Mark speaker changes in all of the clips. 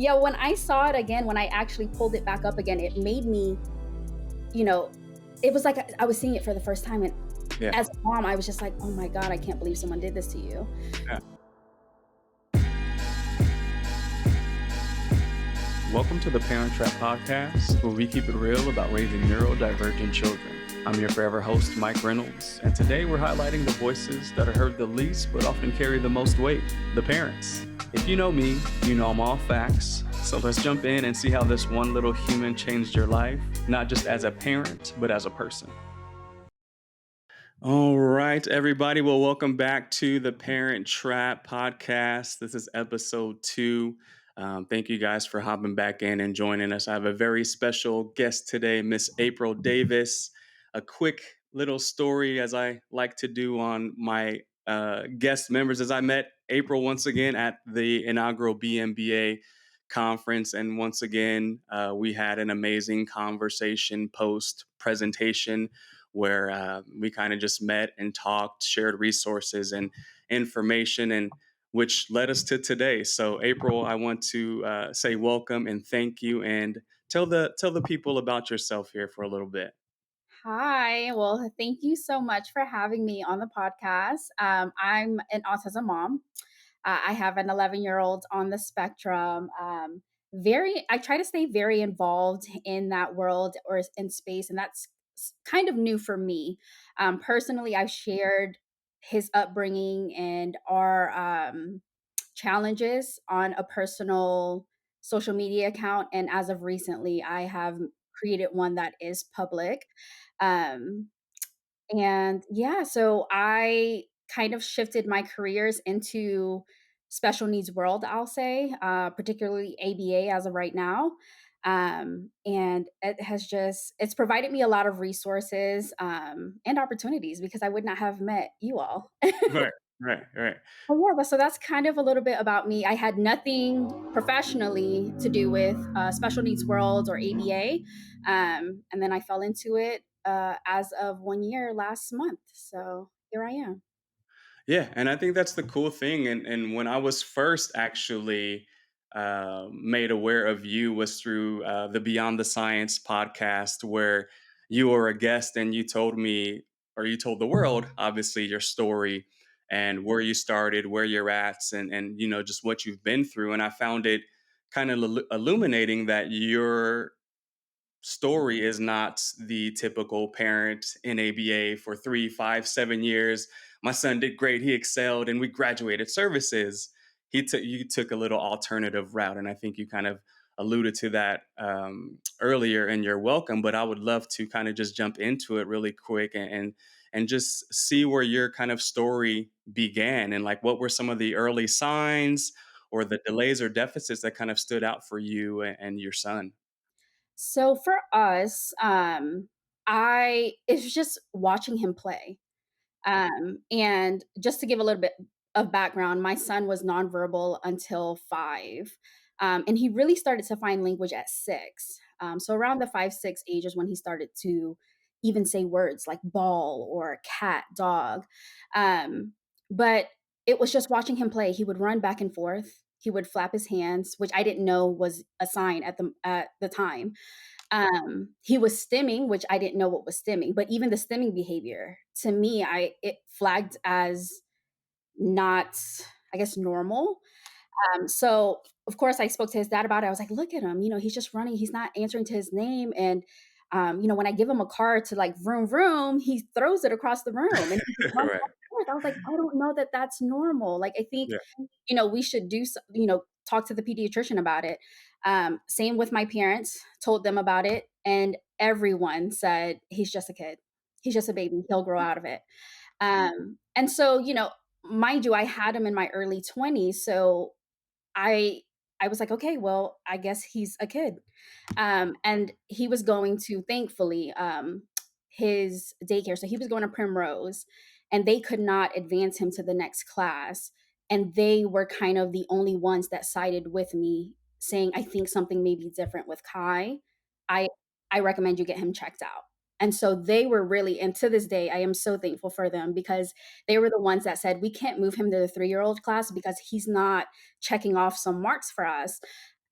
Speaker 1: Yeah, when I saw it again, when I actually pulled it back up again, it made me, you know, it was like I was seeing it for the first time. And
Speaker 2: Yeah.
Speaker 1: as a mom, I was just like, oh my God, I can't believe someone did this to you.
Speaker 2: Yeah. Welcome to the Parent Trap Podcast, where we keep it real about raising neurodivergent children. I'm your forever host, Mike Reynolds, and today we're highlighting the voices that are heard the least but often carry the most weight, the parents. If you know me, you know I'm all facts, so let's jump in and see how this one little human changed your life, not just as a parent, but as a person. All right, everybody. Well, welcome back to the Parent Trap Podcast. This is episode 2. Thank you guys for hopping back in and joining us. I have a very special guest today, Miss April Davis. A quick little story, as I like to do on my guest members, as I met April once again at the inaugural BMBA conference. And once again, we had an amazing conversation post presentation where we kind of just met and talked, shared resources and information, and which led us to today. So, April, I want to say welcome and thank you, and tell the people about yourself here for a little bit.
Speaker 1: Hi. Well, thank you so much for having me on the podcast. I'm an autism mom. I have an 11-year-old on the spectrum. I try to stay very involved in that world or in space, and that's kind of new for me. Personally, I've shared his upbringing and our challenges on a personal social media account. And as of recently, I have created one that is public. Um, and yeah, so I kind of shifted my careers into special needs world, I'll say, particularly ABA as of right now. And it's provided me a lot of resources and opportunities because I would not have met you all.
Speaker 2: Right, right, right.
Speaker 1: Oh, yeah, so that's kind of a little bit about me. I had nothing professionally to do with special needs world or ABA. And then I fell into it as of 1 year last month. So here I am.
Speaker 2: Yeah, and I think that's the cool thing. And when I was first actually made aware of you was through the Beyond the Science podcast, where you were a guest and you told me, or you told the world, obviously, your story and where you started, where you're at, and just what you've been through. And I found it kind of illuminating that your story is not the typical parent in ABA for 3, 5, 7 years. My son did great. He excelled and we graduated services. You took a little alternative route. And I think you kind of alluded to that earlier in your welcome, but I would love to kind of just jump into it really quick and just see where your kind of story began and like what were some of the early signs or the delays or deficits that kind of stood out for you and your son.
Speaker 1: So for us, I it's just watching him play. And just to give a little bit of background, my son was nonverbal until 5. And he really started to find language at 6. So around the 5, 6 age is when he started to even say words like ball or cat, dog. Um, but it was just watching him play. He would run back and forth. He would flap his hands, which I didn't know was a sign at the time. He was stimming, which I didn't know what was stimming, but even the stimming behavior to me, it flagged as not, I guess, normal. So of course I spoke to his dad about it. I was like, look at him, he's just running, he's not answering to his name. And when I give him a card to like vroom vroom, he throws it across the room and he just runs
Speaker 2: Right.
Speaker 1: back and forth. I was like, I don't know that that's normal. Like I think,
Speaker 2: Yeah.
Speaker 1: we should talk to the pediatrician about it. Same with my parents, told them about it, and everyone said he's just a kid. He's just a baby. He'll grow out of it. And so, mind you, I had him in my early 20s, so I I was like, okay, well, I guess he's a kid. And he was going to, thankfully, his daycare. So he was going to Primrose, and they could not advance him to the next class. And they were kind of the only ones that sided with me, saying, I think something may be different with Kai. I I recommend you get him checked out. And so they were really, and to this day, I am so thankful for them because they were the ones that said, we can't move him to the 3-year-old class because he's not checking off some marks for us.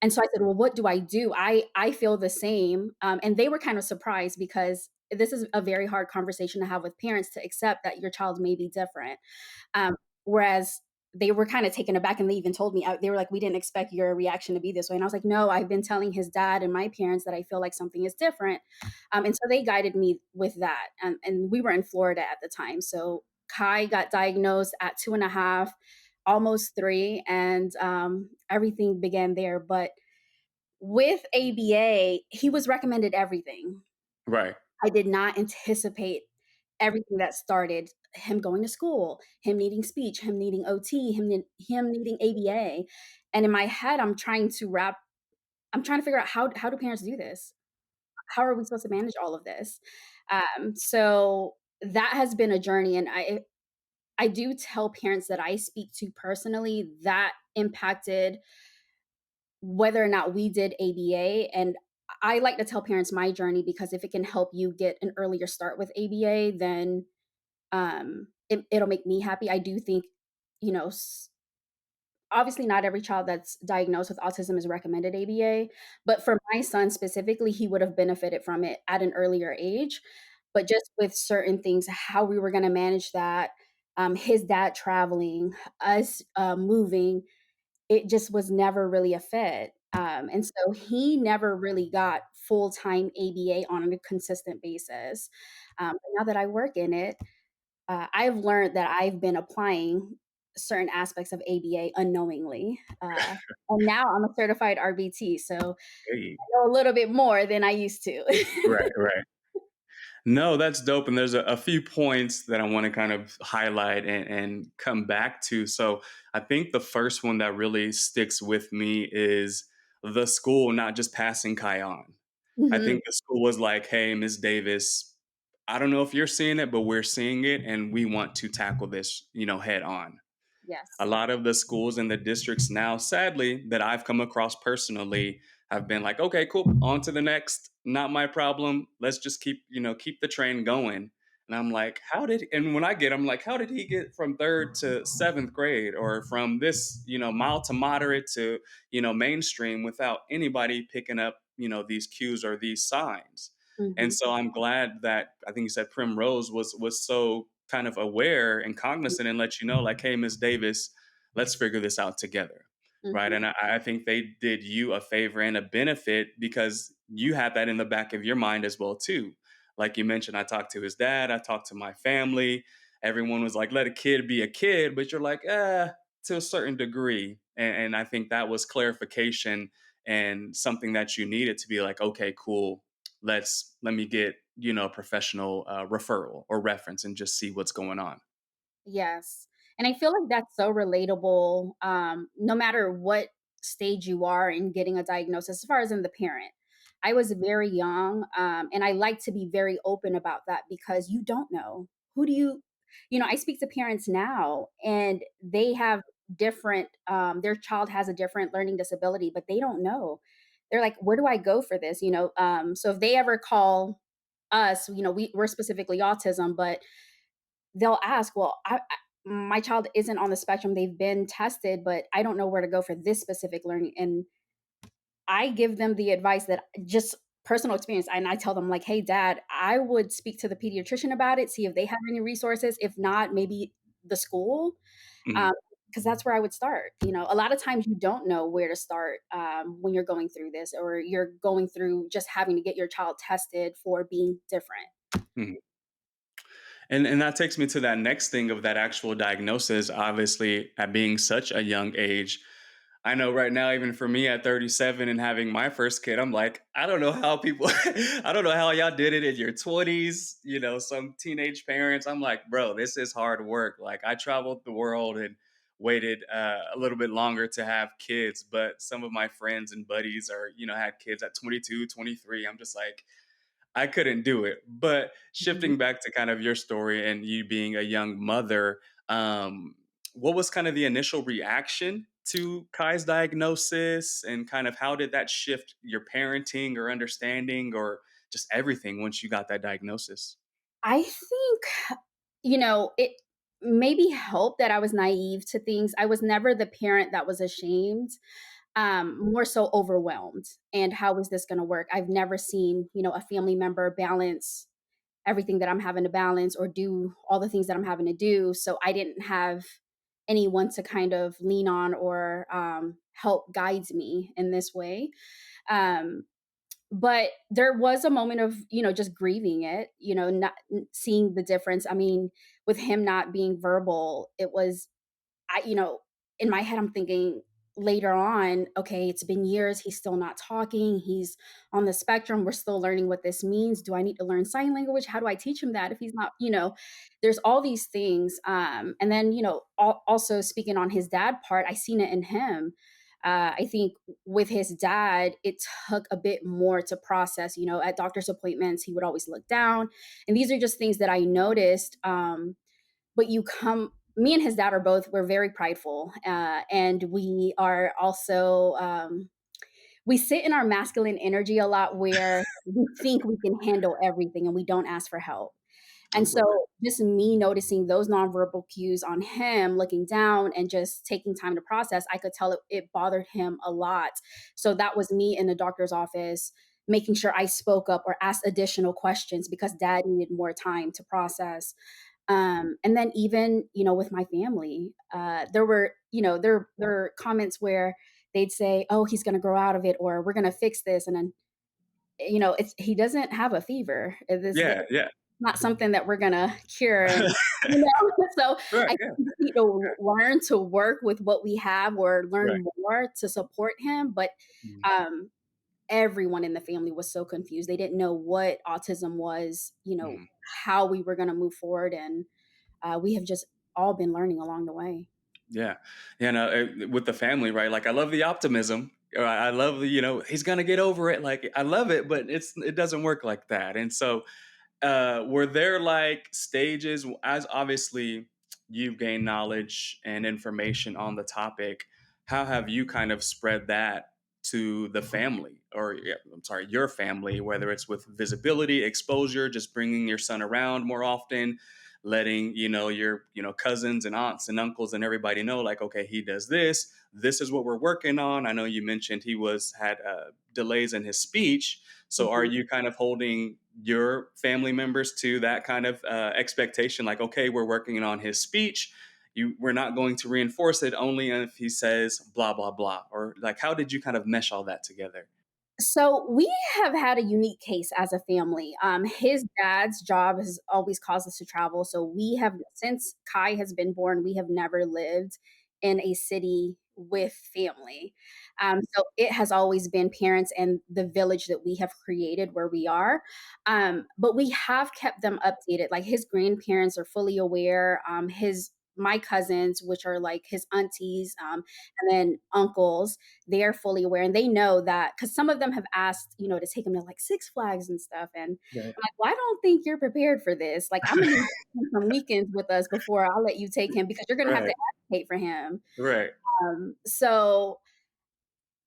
Speaker 1: And so I said, "Well, what do I do? I feel the same." And they were kind of surprised because this is a very hard conversation to have with parents to accept that your child may be different. Whereas they were kind of taken aback and they even told me, they were like, "We didn't expect your reaction to be this way." And I was like, "No, I've been telling his dad and my parents that I feel like something is different." And so they guided me with that. And we were in Florida at the time. So Kai got diagnosed at 2.5, almost 3, and everything began there. But with ABA, he was recommended everything.
Speaker 2: Right.
Speaker 1: I did not anticipate everything that started, him going to school, him needing speech, him needing OT, him needing ABA, and in my head, I'm trying to figure out how do parents do this? How are we supposed to manage all of this? So that has been a journey, and I do tell parents that I speak to personally that impacted whether or not we did ABA. And I like to tell parents my journey because if it can help you get an earlier start with ABA, then it'll make me happy. I do think, you know, obviously not every child that's diagnosed with autism is recommended ABA, but for my son specifically, he would have benefited from it at an earlier age. But just with certain things, how we were going to manage that, his dad traveling, us moving, it just was never really a fit. And so he never really got full time ABA on a consistent basis. But now that I work in it, I've learned that I've been applying certain aspects of ABA unknowingly. And now I'm a certified RBT. So I
Speaker 2: Hey.
Speaker 1: know a little bit more than I used to.
Speaker 2: Right, right. No, that's dope. And there's a few points that I want to kind of highlight and come back to. So I think the first one that really sticks with me is the school not just passing Kai on. I
Speaker 1: Mhm.
Speaker 2: think the school was like, hey, Miss Davis, I don't know if you're seeing it, but we're seeing it and we want to tackle this, head on. A
Speaker 1: Yes.
Speaker 2: lot of the schools and the districts now, sadly, that I've come across personally have been like, okay, cool, on to the next, not my problem. Let's just keep the train going. And I'm like, and when I get, I'm like, how did he get from third to seventh grade or from this, mild to moderate to, mainstream without anybody picking up, these cues or these signs? And
Speaker 1: Mhm.
Speaker 2: so I'm glad that I think you said Primrose was so kind of aware and cognizant and let you know, like, hey, Miss Davis, let's figure this out together. Right.
Speaker 1: Mhm.
Speaker 2: And I think they did you a favor and a benefit because you had that in the back of your mind as well, too. Like you mentioned, I talked to his dad, I talked to my family. Everyone was like, let a kid be a kid, but you're like, to a certain degree. And I think that was clarification and something that you needed to be like, okay, cool, let me get a professional referral or reference and just see what's going on.
Speaker 1: Yes. And I feel like that's so relatable, no matter what stage you are in getting a diagnosis, as far as in the parent. I was very young, and I like to be very open about that because you don't know. Who do I speak to parents now and they have different, their child has a different learning disability, but they don't know. They're like, where do I go for this? So if they ever call us, we're specifically autism, but they'll ask, "Well, my child isn't on the spectrum. They've been tested, but I don't know where to go for this specific learning." And I give them the advice that just personal experience, and I tell them like, "Hey, dad, I would speak to the pediatrician about it, see if they have any resources. If not, maybe the school,
Speaker 2: Mhm,
Speaker 1: um, because that's where I would start." A lot of times you don't know where to start when you're going through this, or you're going through just having to get your child tested for being different.
Speaker 2: mhm. And that takes me to that next thing of that actual diagnosis. Obviously, at being such a young age, I know right now, even for me at 37 and having my first kid, I'm like, I don't know how people, I don't know how y'all did it in your 20s. Some teenage parents. I'm like, bro, this is hard work. Like, I traveled the world and waited a little bit longer to have kids, but some of my friends and buddies had kids at 22, 23. I'm just like, I couldn't do it. But
Speaker 1: Mhm.
Speaker 2: shifting back to kind of your story and you being a young mother, what was kind of the initial reaction to Kai's diagnosis and kind of how did that shift your parenting or understanding or just everything once you got that diagnosis?
Speaker 1: I think, it maybe helped that I was naive to things. I was never the parent that was ashamed. more so overwhelmed. And how is this going to work? I've never seen, a family member balance everything that I'm having to balance or do all the things that I'm having to do. So I didn't have anyone to kind of lean on or help guides me in this way. Um, but there was a moment of, just grieving it, not seeing the difference. I mean, with him not being verbal, it was I in my head, I'm thinking later on, okay, it's been years, he's still not talking, he's on the spectrum, we're still learning what this means. Do I need to learn sign language? How do I teach him that if he's not, there's all these things. And then, also speaking on his dad part, I seen it in him. I think with his dad, it took a bit more to process. At doctor's appointments, he would always look down. And these are just things that I noticed. But me and his dad are both, we're very prideful, and we are also, we sit in our masculine energy a lot where we think we can handle everything and we don't ask for help. And
Speaker 2: Oh,
Speaker 1: so
Speaker 2: okay.
Speaker 1: just me noticing those nonverbal cues on him, looking down and just taking time to process, I could tell it bothered him a lot. So that was me in the doctor's office, making sure I spoke up or asked additional questions because dad needed more time to process. And then even, with my family, there were, there are comments where they'd say, "Oh, he's gonna grow out of it," or "We're gonna fix this," and then, he doesn't have a fever. This
Speaker 2: Yeah, yeah.
Speaker 1: not something that we're gonna cure, and, so
Speaker 2: Right,
Speaker 1: I
Speaker 2: yeah,
Speaker 1: think we need to learn to work with what we have or
Speaker 2: right.
Speaker 1: learn more to support him, but,
Speaker 2: Mhm.
Speaker 1: um, everyone in the family was so confused. They didn't know what autism was,
Speaker 2: Mhm.
Speaker 1: how we were gonna move forward, and we have just all been learning along the way.
Speaker 2: Yeah. Yeah, no, with the family, right? Like, I love the optimism. I love the, he's gonna get over it. Like, I love it, but it doesn't work like that. And so, were there like stages as obviously you've gained knowledge and information on the topic? How have you kind of spread that to the family, or yeah, I'm sorry, your family, whether it's with visibility, exposure, just bringing your son around more often, letting your cousins and aunts and uncles and everybody know, like, okay, he does this. This is what we're working on. I know you mentioned he was had delays in his speech, so are
Speaker 1: Mhm.
Speaker 2: you kind of holding your family members to that kind of expectation? Like, okay, we're working on his speech. We're not going to reinforce it only if he says blah blah blah. Or like, how did you kind of mesh all that together?
Speaker 1: So we have had a unique case as a family. His dad's job has always caused us to travel. So we have, since Kai has been born, we have never lived in a city with family. So it has always been parents and the village that we have created where we are. But we have kept them updated. Like his grandparents are fully aware. My cousins, which are like his aunties, and then uncles, they're fully aware and they know that because some of them have asked, to take him to like Six Flags and stuff. And
Speaker 2: Right.
Speaker 1: I'm like, well, I don't think you're prepared for this. Like, I'm gonna need some weekends with us before I'll let you take him because you're gonna have to
Speaker 2: Right.
Speaker 1: advocate for him.
Speaker 2: Right.
Speaker 1: So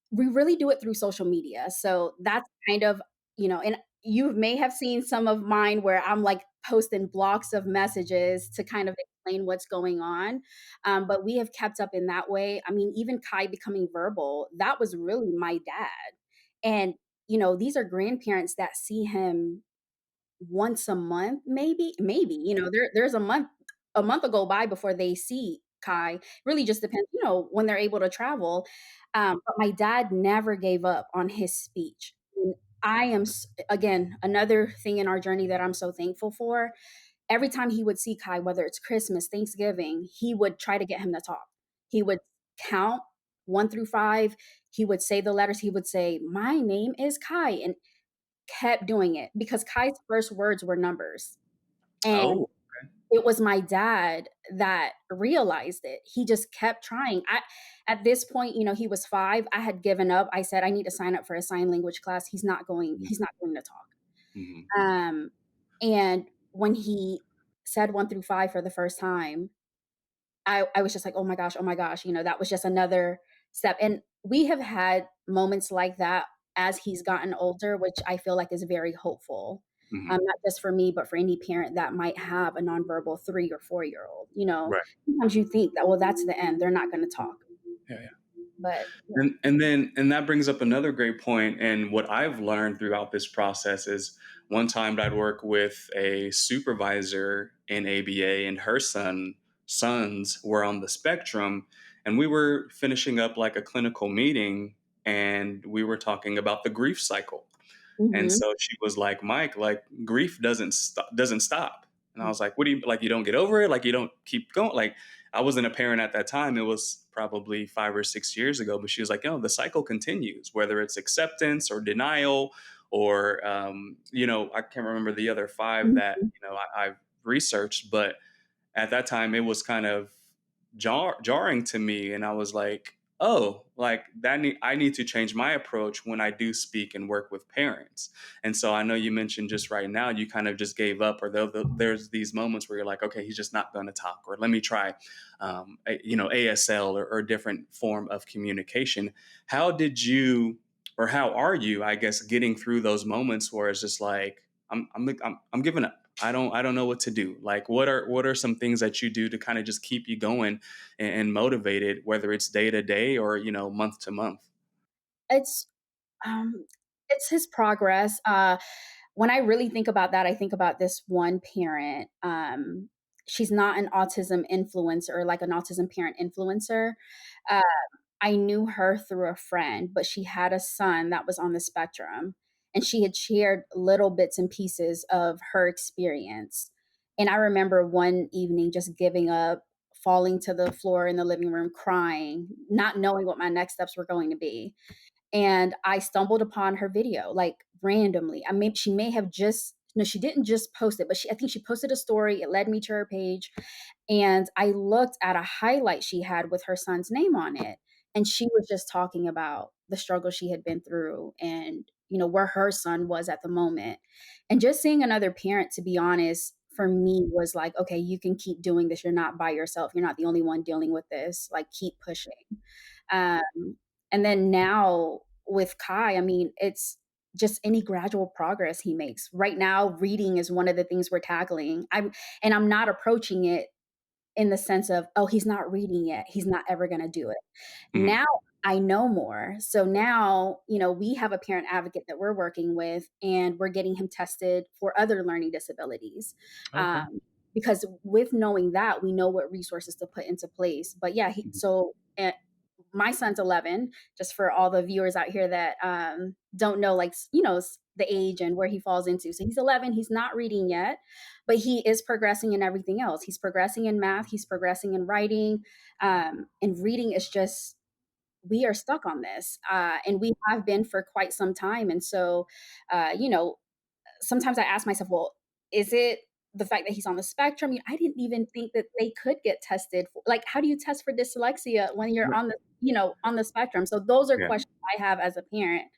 Speaker 1: we really do it through social media. So that's kind of, and you may have seen some of mine where I'm like posting blocks of messages to kind of explain what's going on. But we have kept up in that way. I mean, even Kai becoming verbal, that was really my dad. And, these are grandparents that see him once a month, maybe, there's a month will go by before they see Kai. Really just depends, when they're able to travel. But my dad never gave up on his speech. And I am again, another thing in our journey that I'm so thankful for. Every time he would see Kai, whether it's Christmas, Thanksgiving, he would try to get him to talk. He would count 1 through 5. He would say the letters. He would say, "My name is Kai," and kept doing it because Kai's first words were numbers. And
Speaker 2: Oh.
Speaker 1: it was my dad that realized it. He just kept trying. At this point, he was 5. I had given up. I said, "I need to sign up for a sign language class. He's not going to talk."
Speaker 2: Mm-hmm.
Speaker 1: Um, and when he said 1 through 5 for the first time, I was just like, oh my gosh," that was just another step. And we have had moments like that as he's gotten older, which I feel like is very hopeful.
Speaker 2: Mm-hmm.
Speaker 1: Not just for me, but for any parent that might have a nonverbal 3 or 4-year old.
Speaker 2: Right.
Speaker 1: Sometimes you think that, well, that's the end. They're not going to talk.
Speaker 2: Yeah. Yeah.
Speaker 1: But
Speaker 2: And that brings up another great point. And what I've learned throughout this process is one time I'd work with a supervisor in ABA, and her sons were on the spectrum, and we were finishing up like a clinical meeting, and we were talking about the grief cycle. And
Speaker 1: mhm,
Speaker 2: so she was like, "Mike, like grief doesn't stop." And I was like, "What do you like? You don't get over it? Like you don't keep going?" Like I wasn't a parent at that time. It was probably 5 or 6 years ago. But she was like, "No, the cycle continues. Whether it's acceptance or denial, or I can't remember the other five that
Speaker 1: mhm.
Speaker 2: I've researched, but at that time it was kind of jarring to me, and I was like, oh, like I need to change my approach when I do speak and work with parents. And so I know you mentioned just right now you kind of just gave up, or there's these moments where you're like, okay, he's just not going to talk, or let me try ASL, or different form of communication. How did you, or how are you, I guess, getting through those moments where it's just like I'm giving up. I don't know what to do. Like what are some things that you do to kind of just keep you going and motivated, whether it's day to day or month to month?
Speaker 1: It's, um, it's his progress. When I really think about that, I think about this one parent. She's not an autism influencer, or like an autism parent influencer. Uh, I knew her through a friend, but she had a son that was on the spectrum, and she had shared little bits and pieces of her experience. And I remember one evening just giving up, falling to the floor in the living room, crying, not knowing what my next steps were going to be. And I stumbled upon her video, like, randomly. I mean, she may have just no, she didn't just post it, but I think she posted a story. It led me to her page, and I looked at a highlight she had with her son's name on it, and she was just talking about the struggle she had been through, and, where her son was at the moment. And just seeing another parent, to be honest, for me was like, "Okay, you can keep doing this. You're not by yourself. You're not the only one dealing with this. Like, keep pushing." Um, and then now with Kai, I mean, it's just any gradual progress he makes. Right now, reading is one of the things we're tackling. I'm not approaching it in the sense of, "Oh, he's not reading yet. He's not ever gonna do it."
Speaker 2: Mhm.
Speaker 1: Now I know more. So now, we have a parent advocate that we're working with, and we're getting him tested for other learning disabilities.
Speaker 2: Okay.
Speaker 1: Um, because with knowing that, we know what resources to put into place. But yeah,
Speaker 2: Mhm.
Speaker 1: my son's 11, just for all the viewers out here that don't know, like, the age and where he falls into. So he's 11, he's not reading yet, but he is progressing in everything else. He's progressing in math, he's progressing in writing, and reading is just, we are stuck on this, and we have been for quite some time. And so, uh, you know, sometimes I ask myself, well, is it the fact that he's on the spectrum? I didn't even think that they could get tested for, like, how do you test for dyslexia when you're
Speaker 2: Right.
Speaker 1: on the spectrum? So those are
Speaker 2: Yeah.
Speaker 1: questions I have as a parent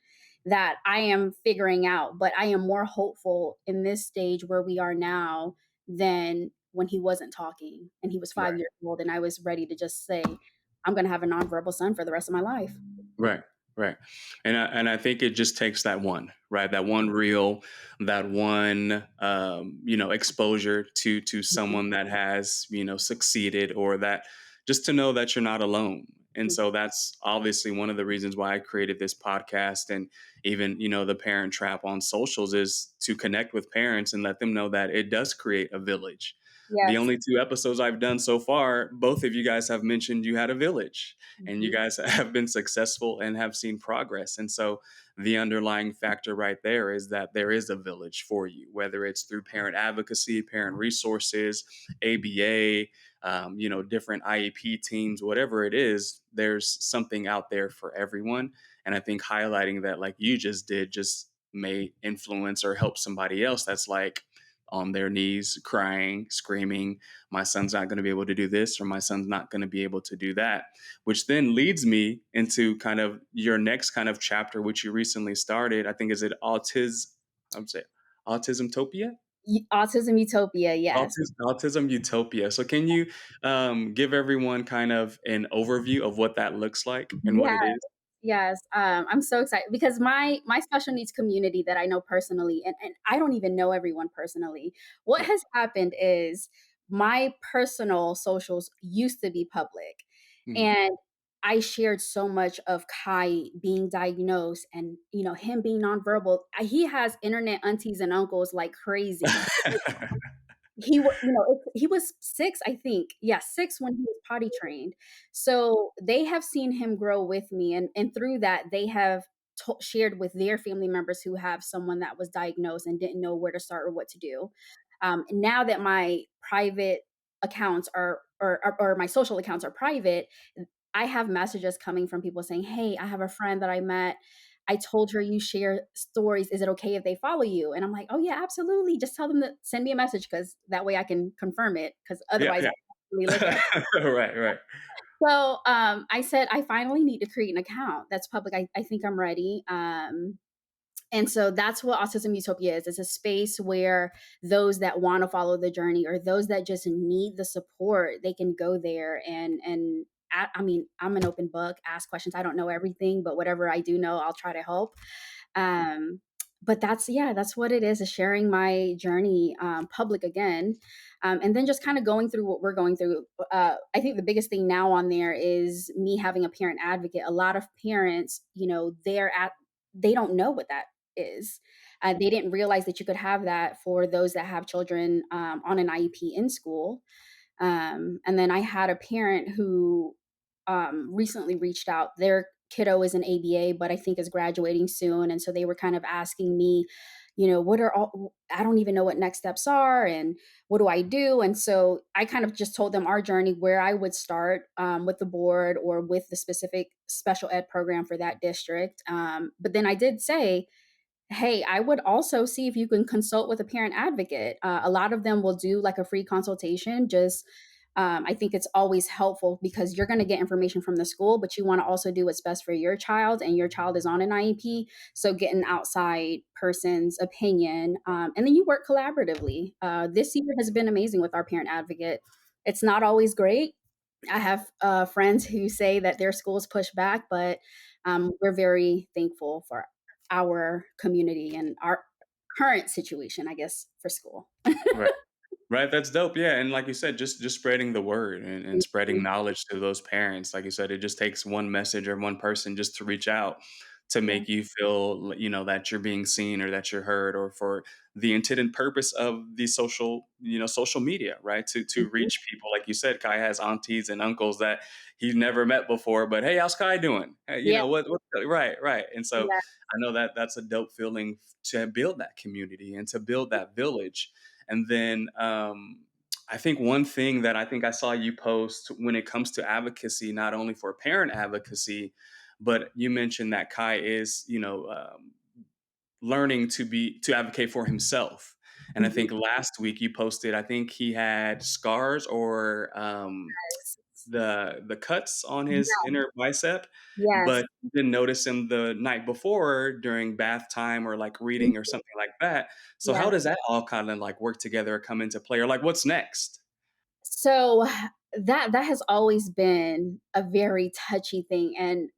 Speaker 1: that I am figuring out, but I am more hopeful in this stage where we are now than when he wasn't talking and he was 5 years old and I was ready to just say, I'm going to have a nonverbal son for the rest of my life.
Speaker 2: Right, right. And I think it just takes that one, right? That one reel, that one exposure to
Speaker 1: Mhm.
Speaker 2: someone that has, succeeded, or that just to know that you're not alone. And so that's obviously one of the reasons why I created this podcast, and even, the Parent Trap on socials, is to connect with parents and let them know that it does create a village. The
Speaker 1: Yes.
Speaker 2: only two episodes I've done so far, both of you guys have mentioned you had a village, and you
Speaker 1: Mhm.
Speaker 2: guys have been successful and have seen progress. And so the underlying factor right there is that there is a village for you, whether it's through parent advocacy, parent resources, ABA, different IEP teams, whatever it is, there's something out there for everyone. And I think highlighting that, like you just did, just may influence or help somebody else that's like on their knees, crying, screaming, my son's not going to be able to do this, or my son's not going to be able to do that, which then leads me into kind of your next kind of chapter, which you recently started. I think, is it I'm saying Autismtopia?
Speaker 1: Autism Utopia, yes.
Speaker 2: Autism Utopia. So can you give everyone kind of an overview of what that looks like and what
Speaker 1: Yes,
Speaker 2: it is?
Speaker 1: yes, I'm so excited because my special needs community that I know personally, and I don't even know everyone personally. What
Speaker 2: Right.
Speaker 1: has happened is my personal socials used to be public,
Speaker 2: Mhm.
Speaker 1: and I shared so much of Kai being diagnosed and, him being nonverbal. He has internet aunties and uncles like crazy. He was 6, I think. Yeah, 6 when he was potty trained. So, they have seen him grow with me, and through that, they have shared with their family members who have someone that was diagnosed and didn't know where to start or what to do. Now that my private accounts or my social accounts are private, I have messages coming from people saying, "Hey, I have a friend that I met. I told her you share stories. Is it okay if they follow you?" And I'm like, "Oh, yeah, absolutely. Just tell them to send me a message because that way I can confirm it because
Speaker 2: Yeah,
Speaker 1: otherwise I
Speaker 2: yeah.
Speaker 1: can't really look at it."
Speaker 2: Right, right.
Speaker 1: So, I said, "I finally need to create an account that's public. I think I'm ready." And so that's what Autism Utopia is. It's a space where those that want to follow the journey or those that just need the support, they can go there I mean, I'm an open book, ask questions. I don't know everything, but whatever I do know, I'll try to help. Um, but that's what it is sharing my journey public again. And then just kind of going through what we're going through. I think the biggest thing now on there is me having a parent advocate. A lot of parents, they don't know what that is. They didn't realize that you could have that for those that have children on an IEP in school. And then I had a parent who recently reached out. Their kiddo is an ABA, but I think is graduating soon. And so they were kind of asking me, I don't even know what next steps are and what do I do? And so I kind of just told them our journey, where I would start with the board or with the specific special ed program for that district. But then I did say, hey, I would also see if you can consult with a parent advocate. A lot of them will do like a free consultation. I think it's always helpful because you're going to get information from the school, but you want to also do what's best for your child, and your child is on an IEP. So get an outside person's opinion, and then you work collaboratively. This year has been amazing with our parent advocate. It's not always great. I have friends who say that their schools push back, but we're very thankful for our community and our current situation, I guess, for school.
Speaker 2: Right. Right, that's dope, yeah, and like you said, just spreading the word and spreading knowledge to those parents. Like you said, it just takes one message or one person just to reach out to
Speaker 1: Yeah.
Speaker 2: make you feel, that you're being seen or that you're heard, or for the intended purpose of the social media, right? To
Speaker 1: Mhm.
Speaker 2: reach people. Like you said, Kai has aunties and uncles that he's never met before, but hey, how's Kai doing? Hey,
Speaker 1: Yeah,
Speaker 2: what right, right. And so
Speaker 1: yeah.
Speaker 2: I know that that's a dope feeling to build that community and to build that village. And then I think one thing that I think I saw you post when it comes to advocacy, not only for parent advocacy, but you mentioned that Kai is, learning to advocate for himself. And I
Speaker 1: Mhm.
Speaker 2: think last week you posted, I think he had scars or the cuts on his
Speaker 1: Yeah,
Speaker 2: inner bicep,
Speaker 1: yes.
Speaker 2: but you didn't notice him the night before during bath time or like reading or
Speaker 1: Mhm.
Speaker 2: something like that. So how
Speaker 1: Yeah.
Speaker 2: does that all kind of like work together or come into play? Or like what's next?
Speaker 1: So that has always been a very touchy thing, and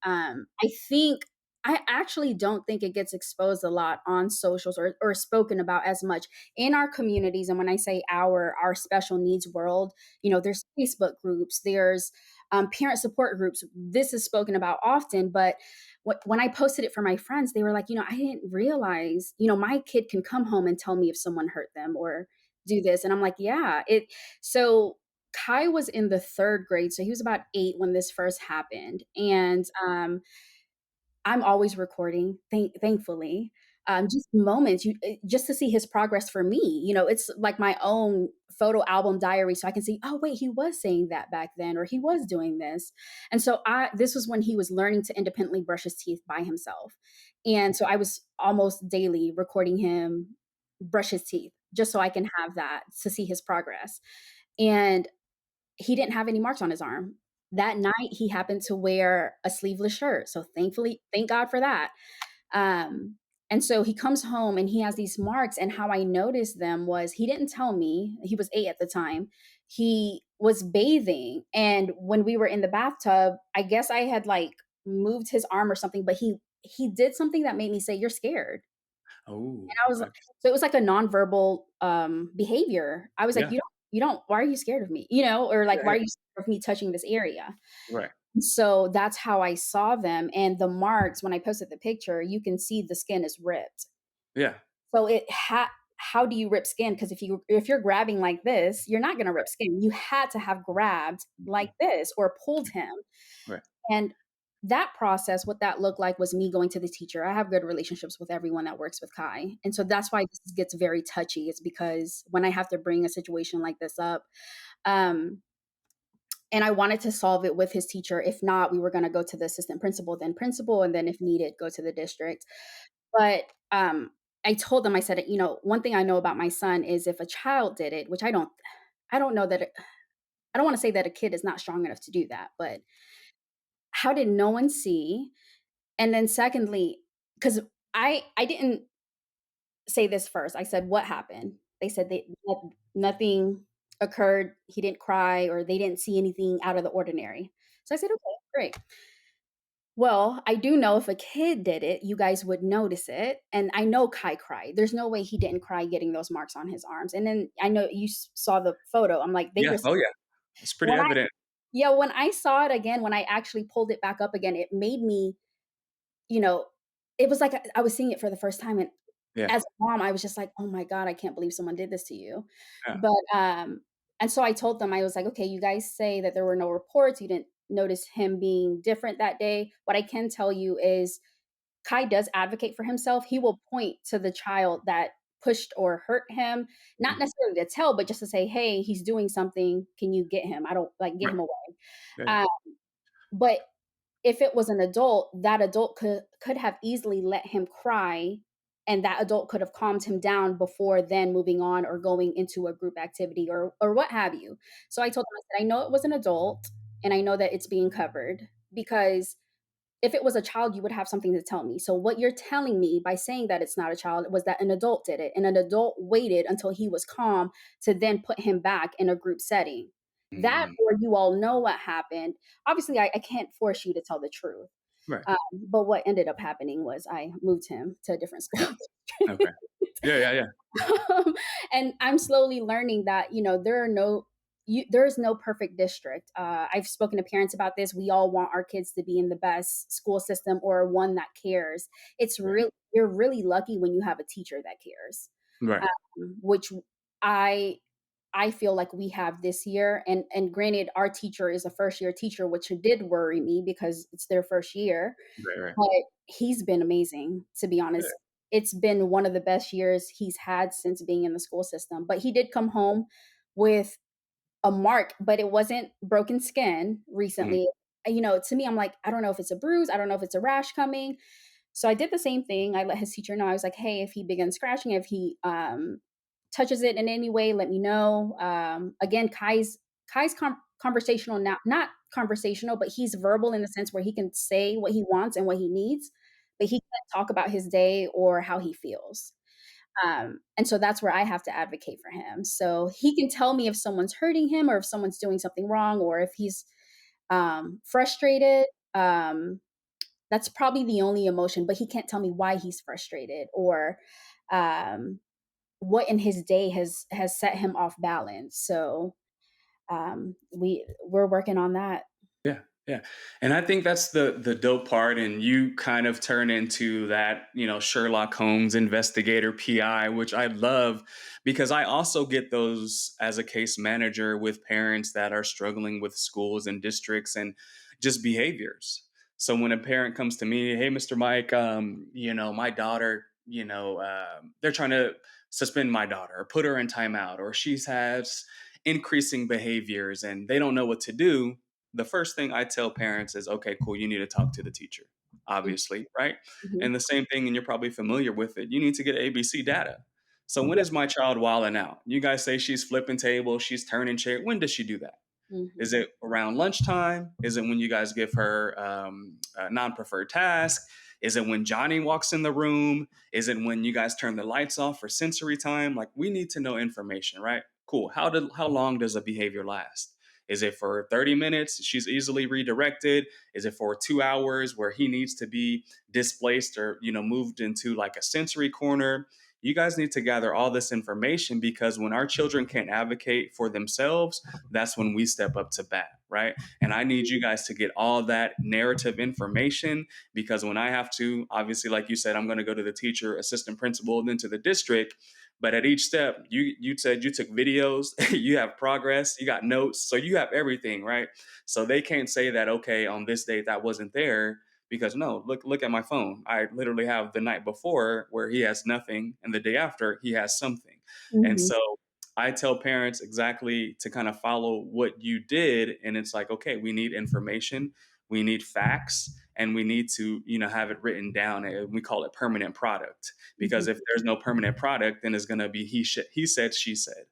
Speaker 1: I actually don't think it gets exposed a lot on socials or spoken about as much in our communities. And when I say our special needs world, there's Facebook groups, there's parent support groups. This is spoken about often, but when I posted it for my friends, they were like, I didn't realize, my kid can come home and tell me if someone hurt them or do this, and I'm like, yeah, so Kai was in the 3rd grade, so he was about 8 when this first happened, and, I'm always recording, thankfully, just moments, just to see his progress for me, it's like my own photo album diary, so I can see, "Oh, wait, he was saying that back then," or, "He was doing this," and so this was when he was learning to independently brush his teeth by himself, and so I was almost daily recording him brush his teeth, just so I can have that to see his progress, and he didn't have any marks on his arm. That night, he happened to wear a sleeveless shirt, so thank God for that. Um, and so he comes home and he has these marks, and how I noticed them was he didn't tell me, he was 8 at the time. He was bathing, and when we were in the bathtub, I guess I had, like, moved his arm or something, but he did something that made me say, "You're scared." And
Speaker 2: Oh,
Speaker 1: I was
Speaker 2: okay.
Speaker 1: so it was like a nonverbal, behavior. I was like,
Speaker 2: Yeah.
Speaker 1: "You don't why are you scared of me?" Or like,
Speaker 2: Yeah,
Speaker 1: "Why
Speaker 2: yeah.
Speaker 1: are you scared of me touching this area?"
Speaker 2: Right.
Speaker 1: So that's how I saw them, and the marks, when I posted the picture, you can see the skin is ripped.
Speaker 2: Yeah.
Speaker 1: So how do you rip skin? Because if you're grabbing like this, you're not gonna rip skin. You had to have grabbed like
Speaker 2: Mhm.
Speaker 1: this or pulled him.
Speaker 2: Right.
Speaker 1: And that process, what that looked like was me going to the teacher. I have good relationships with everyone that works with Kai. And so that's why this gets very touchy. It's because when I have to bring a situation like this up, um, and I wanted to solve it with his teacher. If not, we were going to go to the assistant principal, and then if needed, go to the district. But I told them, I said, one thing I know about my son is if a child did it, which I don't know that I don't want to say that a kid is not strong enough to do that, but how did no one see? And then secondly, because I didn't say this first. I said, "What happened?" They said nothing occurred. He didn't cry, or they didn't see anything out of the ordinary. So I said, "Okay, great." Well, I do know if a kid did it, you guys would notice it, and I know Kai cried. There's no way he didn't cry getting those marks on his arms. And then I know you saw the photo. I'm like, they
Speaker 2: Yeah.
Speaker 1: were
Speaker 2: Oh, yeah. It's pretty
Speaker 1: when I
Speaker 2: evident.
Speaker 1: yeah, when I saw it again, when I actually pulled it back up again, it made me, you know, it was like I was seeing it for the first time, and
Speaker 2: Yeah.
Speaker 1: as a mom, I was just like, "Oh my god, I can't believe someone did this to you."
Speaker 2: Yeah.
Speaker 1: But, and so I told them, I was like, "Okay, you guys say that there were no reports, you didn't notice him being different that day. What I can tell you is Kai does advocate for himself. He will point to the child that pushed or hurt him, not
Speaker 2: Mhm.
Speaker 1: necessarily to tell, but just to say, 'Hey, he's doing something. Can you get him? I don't like, get
Speaker 2: Right.
Speaker 1: him away.'"
Speaker 2: Yeah, yeah.
Speaker 1: Um, but if it was an adult, that adult could have easily let him cry, and that adult could have calmed him down before then moving on or going into a group activity or what have you. So I told him, I said, "I know it was an adult, and I know that it's being covered, because if it was a child, you would have something to tell me. So what you're telling me by saying that it's not a child was that an adult did it, and an adult waited until he was calm to then put him back in a group setting. That,
Speaker 2: Mhm.
Speaker 1: or you all know what happened. Obviously, I can't force you to tell the truth.
Speaker 2: Right.
Speaker 1: But what ended up happening was I moved him to a different school.
Speaker 2: Okay. Yeah, yeah, yeah.
Speaker 1: And I'm slowly learning that, there's no perfect district. I've spoken to parents about this. We all want our kids to be in the best school system or one that cares.
Speaker 2: Right.
Speaker 1: You're really lucky when you have a teacher that cares,
Speaker 2: Right.
Speaker 1: which I I feel like we have this year. And granted, our teacher is a first year teacher, which did worry me because it's their first year.
Speaker 2: Right, right.
Speaker 1: But he's been amazing, to be
Speaker 2: Yeah.
Speaker 1: honest. It's been one of the best years he's had since being in the school system. But he did come home with a mark, but it wasn't broken skin
Speaker 2: Mhm.
Speaker 1: recently. To me, I'm like, I don't know if it's a bruise, I don't know if it's a rash coming. So I did the same thing. I let his teacher know. I was like, "Hey, if he begins scratching, if he touches it in any way, let me know." Again, Kai's conversational now, not conversational, but he's verbal in the sense where he can say what he wants and what he needs, but he can't talk about his day or how he feels. And so that's where I have to advocate for him. So he can tell me if someone's hurting him or if someone's doing something wrong or if he's frustrated. That's probably the only emotion, but he can't tell me why he's frustrated or um, what in his day has set him off balance. So we're working on that.
Speaker 2: Yeah, yeah. And I think that's the dope part. And you kind of turn into that, Sherlock Holmes investigator PI, which I love because I also get those as a case manager with parents that are struggling with schools and districts and just behaviors. So when a parent comes to me, hey, Mr. Mike, my daughter, they're trying to suspend my daughter or put her in timeout, or she has increasing behaviors and they don't know what to do. The first thing I tell parents is, okay, cool, you need to talk to the teacher, obviously, right?
Speaker 1: Mhm.
Speaker 2: And the same thing, and you're probably familiar with it, you need to get ABC data. So when
Speaker 1: Yeah.
Speaker 2: is my child wilding out? You guys say she's flipping tables, she's turning chair. When does she do that? Is
Speaker 1: Mhm.
Speaker 2: it around lunchtime? Is it when you guys give her a non-preferred task? Is it when Johnny walks in the room? Is it when you guys turn the lights off for sensory time? Like we need to know information, right? Cool. How long does a behavior last? Is it for 30 minutes? She's easily redirected. Is it for 2 hours where he needs to be displaced or moved into like a sensory corner? you guys need to gather all this information because when our children can't advocate for themselves, that's when we step up to bat, right? And I need you guys to get all that narrative information because when I have to, obviously, like you said, I'm going to go to the teacher, assistant principal, then to the district. But at each step, you said you took videos, you have progress, you got notes, so you have everything, right? So they can't say that, okay, on this date that wasn't there because no, look at my phone. I literally have the night before where he has nothing, and the day after he has something. And
Speaker 1: Mhm.
Speaker 2: so I tell parents exactly to kind of follow what you did, and it's like, okay, we need information, we need facts, and we need to have it written down. And we call it permanent product because
Speaker 1: Mhm.
Speaker 2: if there's no permanent product, then it's going to be he said, she said.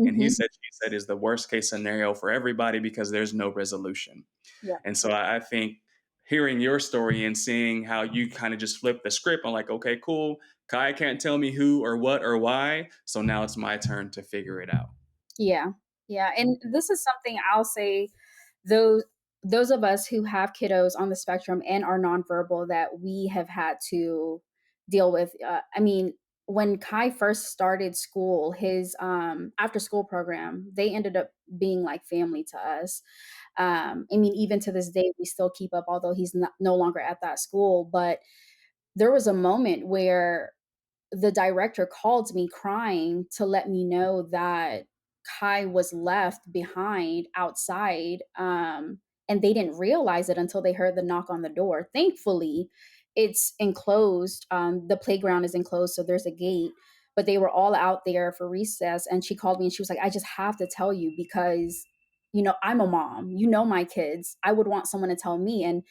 Speaker 2: And he
Speaker 1: Mhm.
Speaker 2: said, she said is the worst case scenario for everybody because there's no resolution.
Speaker 1: Yeah.
Speaker 2: And so I think hearing your story and seeing how you kind of just flip the script, I'm like, okay, cool. Kai can't tell me who or what or why. So now it's my turn to figure it out.
Speaker 1: Yeah. Yeah, and this is something I'll say, those those of us who have kiddos on the spectrum and are nonverbal that we have had to deal with. I mean, when Kai first started school, his after school program, they ended up being like family to us. I mean, even to this day, we still keep up, although he's no longer at that school. But there was a moment where the director called me crying to let me know that Kai was left behind outside, and they didn't realize it until they heard the knock on the door. Thankfully, it's enclosed. The playground is enclosed, so there's a gate. But they were all out there for recess, and she called me and she was like, "I just have to tell you because, I'm a mom. You know my kids. I would want someone to tell me." And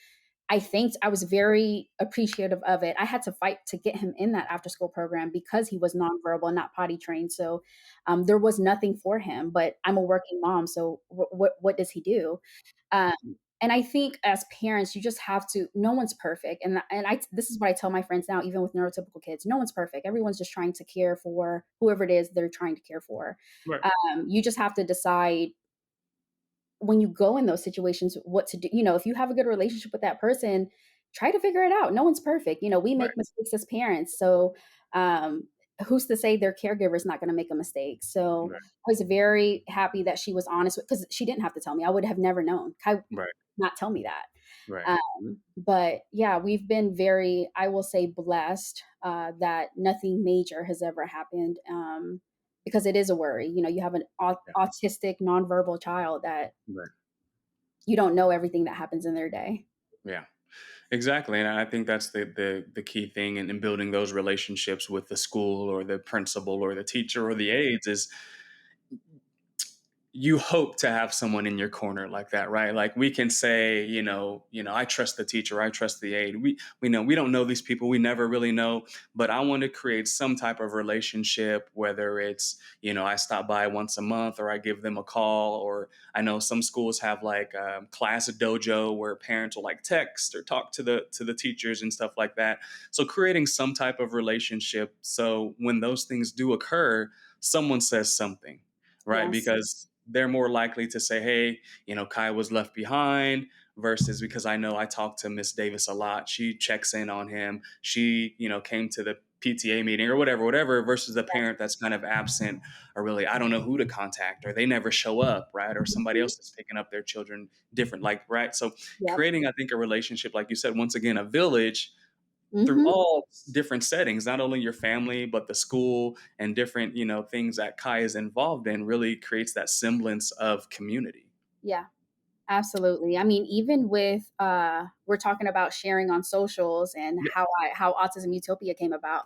Speaker 1: I was very appreciative of it. I had to fight to get him in that after school program because he was nonverbal and not potty trained. So there was nothing for him. But I'm a working mom, so what does he do? Um, and I think as parents, you just have to. No one's perfect, and I this is what I tell my friends now, even with neurotypical kids. No one's perfect. Everyone's just trying to care for whoever it is they're trying to care for.
Speaker 2: Right.
Speaker 1: You just have to decide when you go in those situations what to do. If you have a good relationship with that person, try to figure it out. No one's perfect. We
Speaker 2: Right.
Speaker 1: make mistakes as parents. So um who's to say their caregiver is not going to make a mistake? So
Speaker 2: Right.
Speaker 1: I was very happy that she was honest because she didn't have to tell me. I would have never known. Kai would
Speaker 2: Right.
Speaker 1: not tell me that.
Speaker 2: Right.
Speaker 1: But yeah, we've been very, I will say, blessed that nothing major has ever happened, because it is a worry. You have an
Speaker 2: Yeah.
Speaker 1: autistic nonverbal child that
Speaker 2: Right.
Speaker 1: you don't know everything that happens in their day.
Speaker 2: Yeah. Exactly, and I think that's the key thing in building those relationships with the school or the principal or the teacher or the aides is you hope to have someone in your corner like that, right? Like we can say, I trust the teacher, I trust the aide. We know we don't know these people, we never really know, but I want to create some type of relationship, whether it's, I stop by once a month or I give them a call, or I know some schools have like class dojo where parents will like text or talk to the teachers and stuff like that. So creating some type of relationship so when those things do occur, someone says something, right?
Speaker 1: Yes.
Speaker 2: Because they're more likely to say, hey, Kai was left behind versus because I know I talk to Miss Davis a lot. She checks in on him. She, came to the PTA meeting or whatever, versus the
Speaker 1: Yes.
Speaker 2: parent that's kind of absent or really, I don't know who to contact or they never show up, right? Or somebody
Speaker 1: Mhm.
Speaker 2: else is picking up their children different, like, right? So
Speaker 1: Yep.
Speaker 2: creating, I think, a relationship, like you said, once again, a village through
Speaker 1: Mhm.
Speaker 2: all different settings, not only your family, but the school and different, things that Kai is involved in really creates that semblance of community.
Speaker 1: Yeah. Absolutely. I mean, even with we're talking about sharing on socials and
Speaker 2: Yeah.
Speaker 1: how Autism Utopia came about.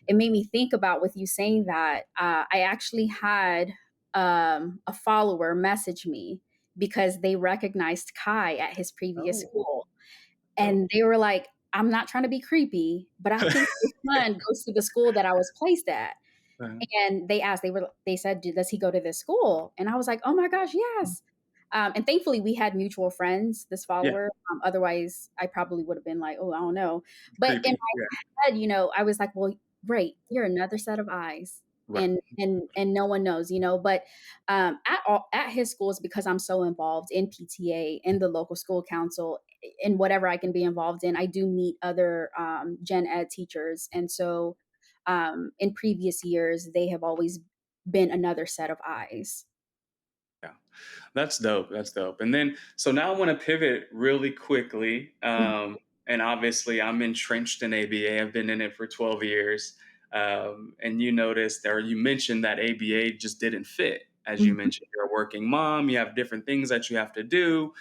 Speaker 1: It made me think about, with you saying that, I actually had a follower message me because they recognized Kai at his previous
Speaker 2: Oh,
Speaker 1: school.
Speaker 2: dope.
Speaker 1: And they were like, "I'm not trying to be creepy, but I think your son goes to the school that I was placed at."
Speaker 2: Uh,
Speaker 1: And they said, Does he go to this school?" And I was like, "Oh my gosh, yes." And thankfully we had mutual friends, this
Speaker 2: yeah,
Speaker 1: follower. Otherwise I probably would have been like, "Oh, I don't know." But in
Speaker 2: creepy. Yeah,
Speaker 1: my head, I was like, "Well, great. You're another set of eyes."
Speaker 2: right,
Speaker 1: And no one knows, but at his schools, because I'm so involved in PTA, in the local school council, in whatever I can be involved in, I do meet other gen ed teachers. And so In previous years, they have always been another set of eyes.
Speaker 2: Yeah. That's dope. That's dope. And then, so now I want to pivot really quickly.
Speaker 1: Mhm,
Speaker 2: And obviously, I'm entrenched in ABA. I've been in it for 12 years. And you noticed, or you mentioned that ABA just didn't fit. As you
Speaker 1: mhm.
Speaker 2: mentioned, you're a working mom, you have different things that you have to do,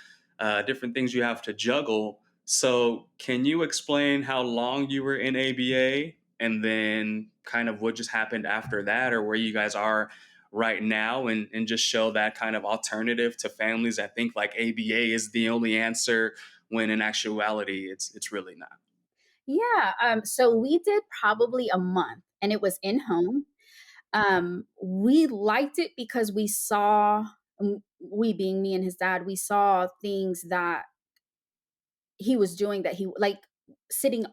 Speaker 2: different things you have to juggle. So, can you explain how long you were in ABA and then kind of what just happened after that, or where you guys are right now, and just show that kind of alternative to families that think like ABA is the only answer when in actuality it's really not.
Speaker 1: Yeah, so we did probably a month, and it was in-home. We liked it because we saw we being me and his dad, we saw things that he was doing that he like sitting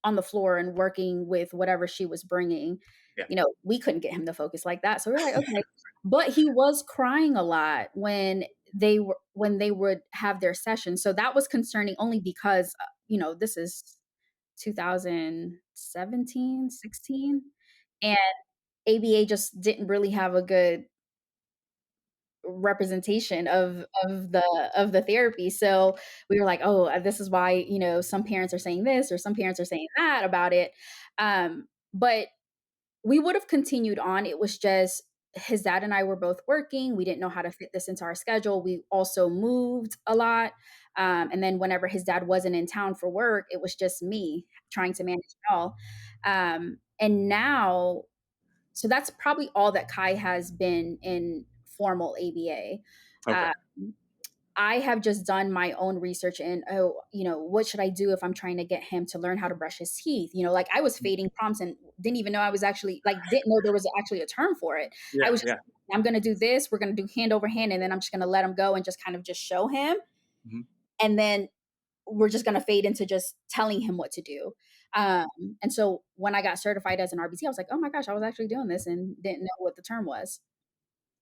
Speaker 1: on the floor and working with whatever she was bringing.
Speaker 2: Yeah.
Speaker 1: We couldn't get him to focus like that. So we're like, okay. But he was crying a lot when they would have their session. So that was concerning only because this is 2017, 16, and ABA just didn't really have a good representation of the therapy. So we were like, "Oh, this is why, some parents are saying this or some parents are saying that about it." But we would have continued on. It was just his dad and I were both working. We didn't know how to fit this into our schedule. We also moved a lot. And then whenever his dad wasn't in town for work, it was just me trying to manage it all. And now so that's probably all that Kai has been in formal ABA.
Speaker 2: Okay.
Speaker 1: Um, I have just done my own research and what should I do if I'm trying to get him to learn how to brush his teeth? Like I was fading prompts and didn't even know I was actually like didn't know there was actually a term for it. I
Speaker 2: Yeah.
Speaker 1: was just
Speaker 2: Yeah.
Speaker 1: I'm gonna do this, we're gonna do hand over hand, and then I'm just gonna let him go and just kind of just show him.
Speaker 2: Mhm.
Speaker 1: And then we're just gonna fade into just telling him what to do. Um, and so when I got certified as an RBT, I was like, oh my gosh, I was actually doing this and didn't know what the term was.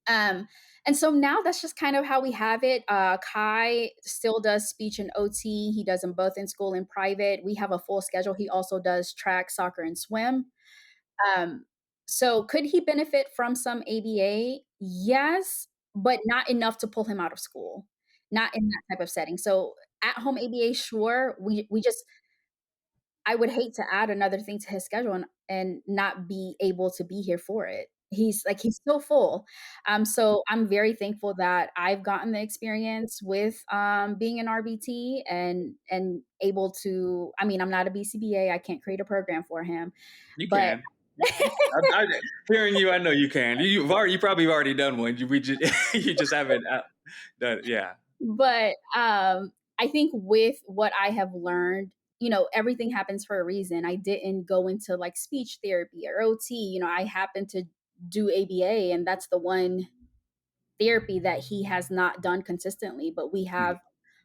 Speaker 1: Um, and so now that's just kind of how we have it. Kai still does speech and OT. He does them both in school and private. We have a full schedule. He also does track, soccer, and swim. Um, so could he benefit from some ABA? Yes, but not enough to pull him out of school. Not in that type of setting. So at home ABA, sure. We just I would hate to add another thing to his schedule and not be able to be here for it. He's so full. So I'm very thankful that I've gotten the experience with being an RBT and able to. I mean, I'm not a BCBA. I can't create a program for him,
Speaker 2: You
Speaker 1: but
Speaker 2: can. Hearing you, I know you can. You probably have already done one. We just you just haven't done. Yeah.
Speaker 1: I think with what I have learned, everything happens for a reason. I didn't go into like speech therapy or OT. I happened to do ABA, and that's the one therapy that he has not done consistently, but we
Speaker 2: Mhm.
Speaker 1: have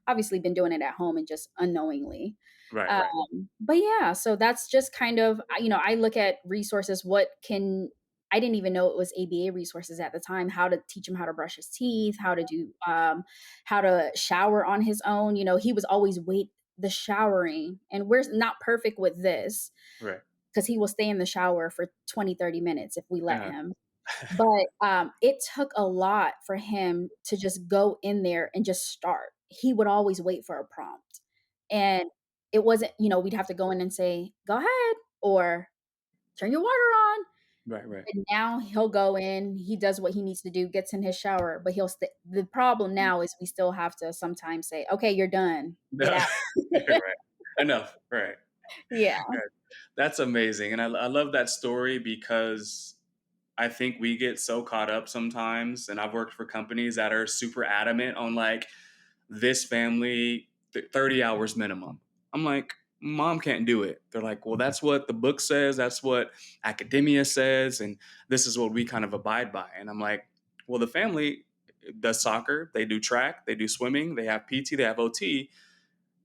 Speaker 1: obviously been doing it at home and just unknowingly.
Speaker 2: Right. Right.
Speaker 1: But yeah, so that's just kind of, I look at resources. I didn't even know it was ABA resources at the time, how to teach him how to brush his teeth, how to shower on his own. He was always wait the showering, and we're not perfect with this
Speaker 2: Right.
Speaker 1: because he will stay in the shower for 20, 30 minutes if we let
Speaker 2: Uh,
Speaker 1: him. But it took a lot for him to just go in there and just start. He would always wait for a prompt. And it wasn't, we'd have to go in and say, go ahead, or turn your water on.
Speaker 2: right. Right.
Speaker 1: And now he'll go in, he does what he needs to do, gets in his shower, but the problem now is we still have to sometimes say, okay, you're done. Get out.
Speaker 2: Right. Enough. Right.
Speaker 1: Yeah.
Speaker 2: Right. That's amazing, and I love that story because I think we get so caught up sometimes, and I've worked for companies that are super adamant on like this family 30 hours minimum. I'm like, mom can't do it. They're like, well, that's what the book says, that's what academia says, and this is what we kind of abide by. And I'm like, well, the family does soccer, they do track, they do swimming, they have PT, they have OT,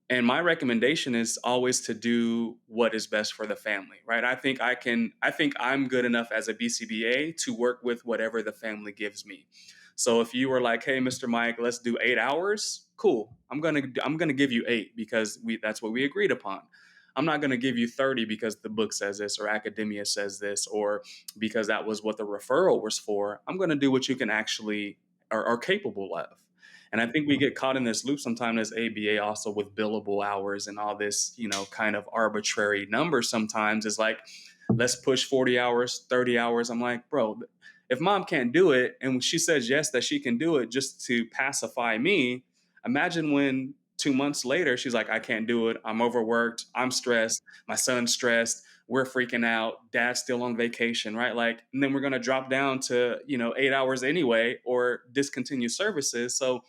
Speaker 2: and my recommendation is always to do what is best for the family, right? I think I'm good enough as a BCBA to work with whatever the family gives me. So if you were like, hey, Mr. Mike, let's do 8 hours, cool. I'm gonna give you 8 because that's what we agreed upon. I'm not going to give you 30 because the book says this or academia says this or because that was what the referral was for. I'm going to do what you can actually are capable of. And I think we get caught in this loop sometimes as ABA also with billable hours and all this, kind of arbitrary number sometimes is like, let's push 40 hours, 30 hours. I'm like, bro, if mom can't do it and she says yes that she can do it just to pacify me, imagine when 2 months later she's like, I can't do it, I'm overworked, I'm stressed, my son's stressed, we're freaking out, dad's still on vacation, right? Like, and then we're going to drop down to 8 hours anyway or discontinue services. So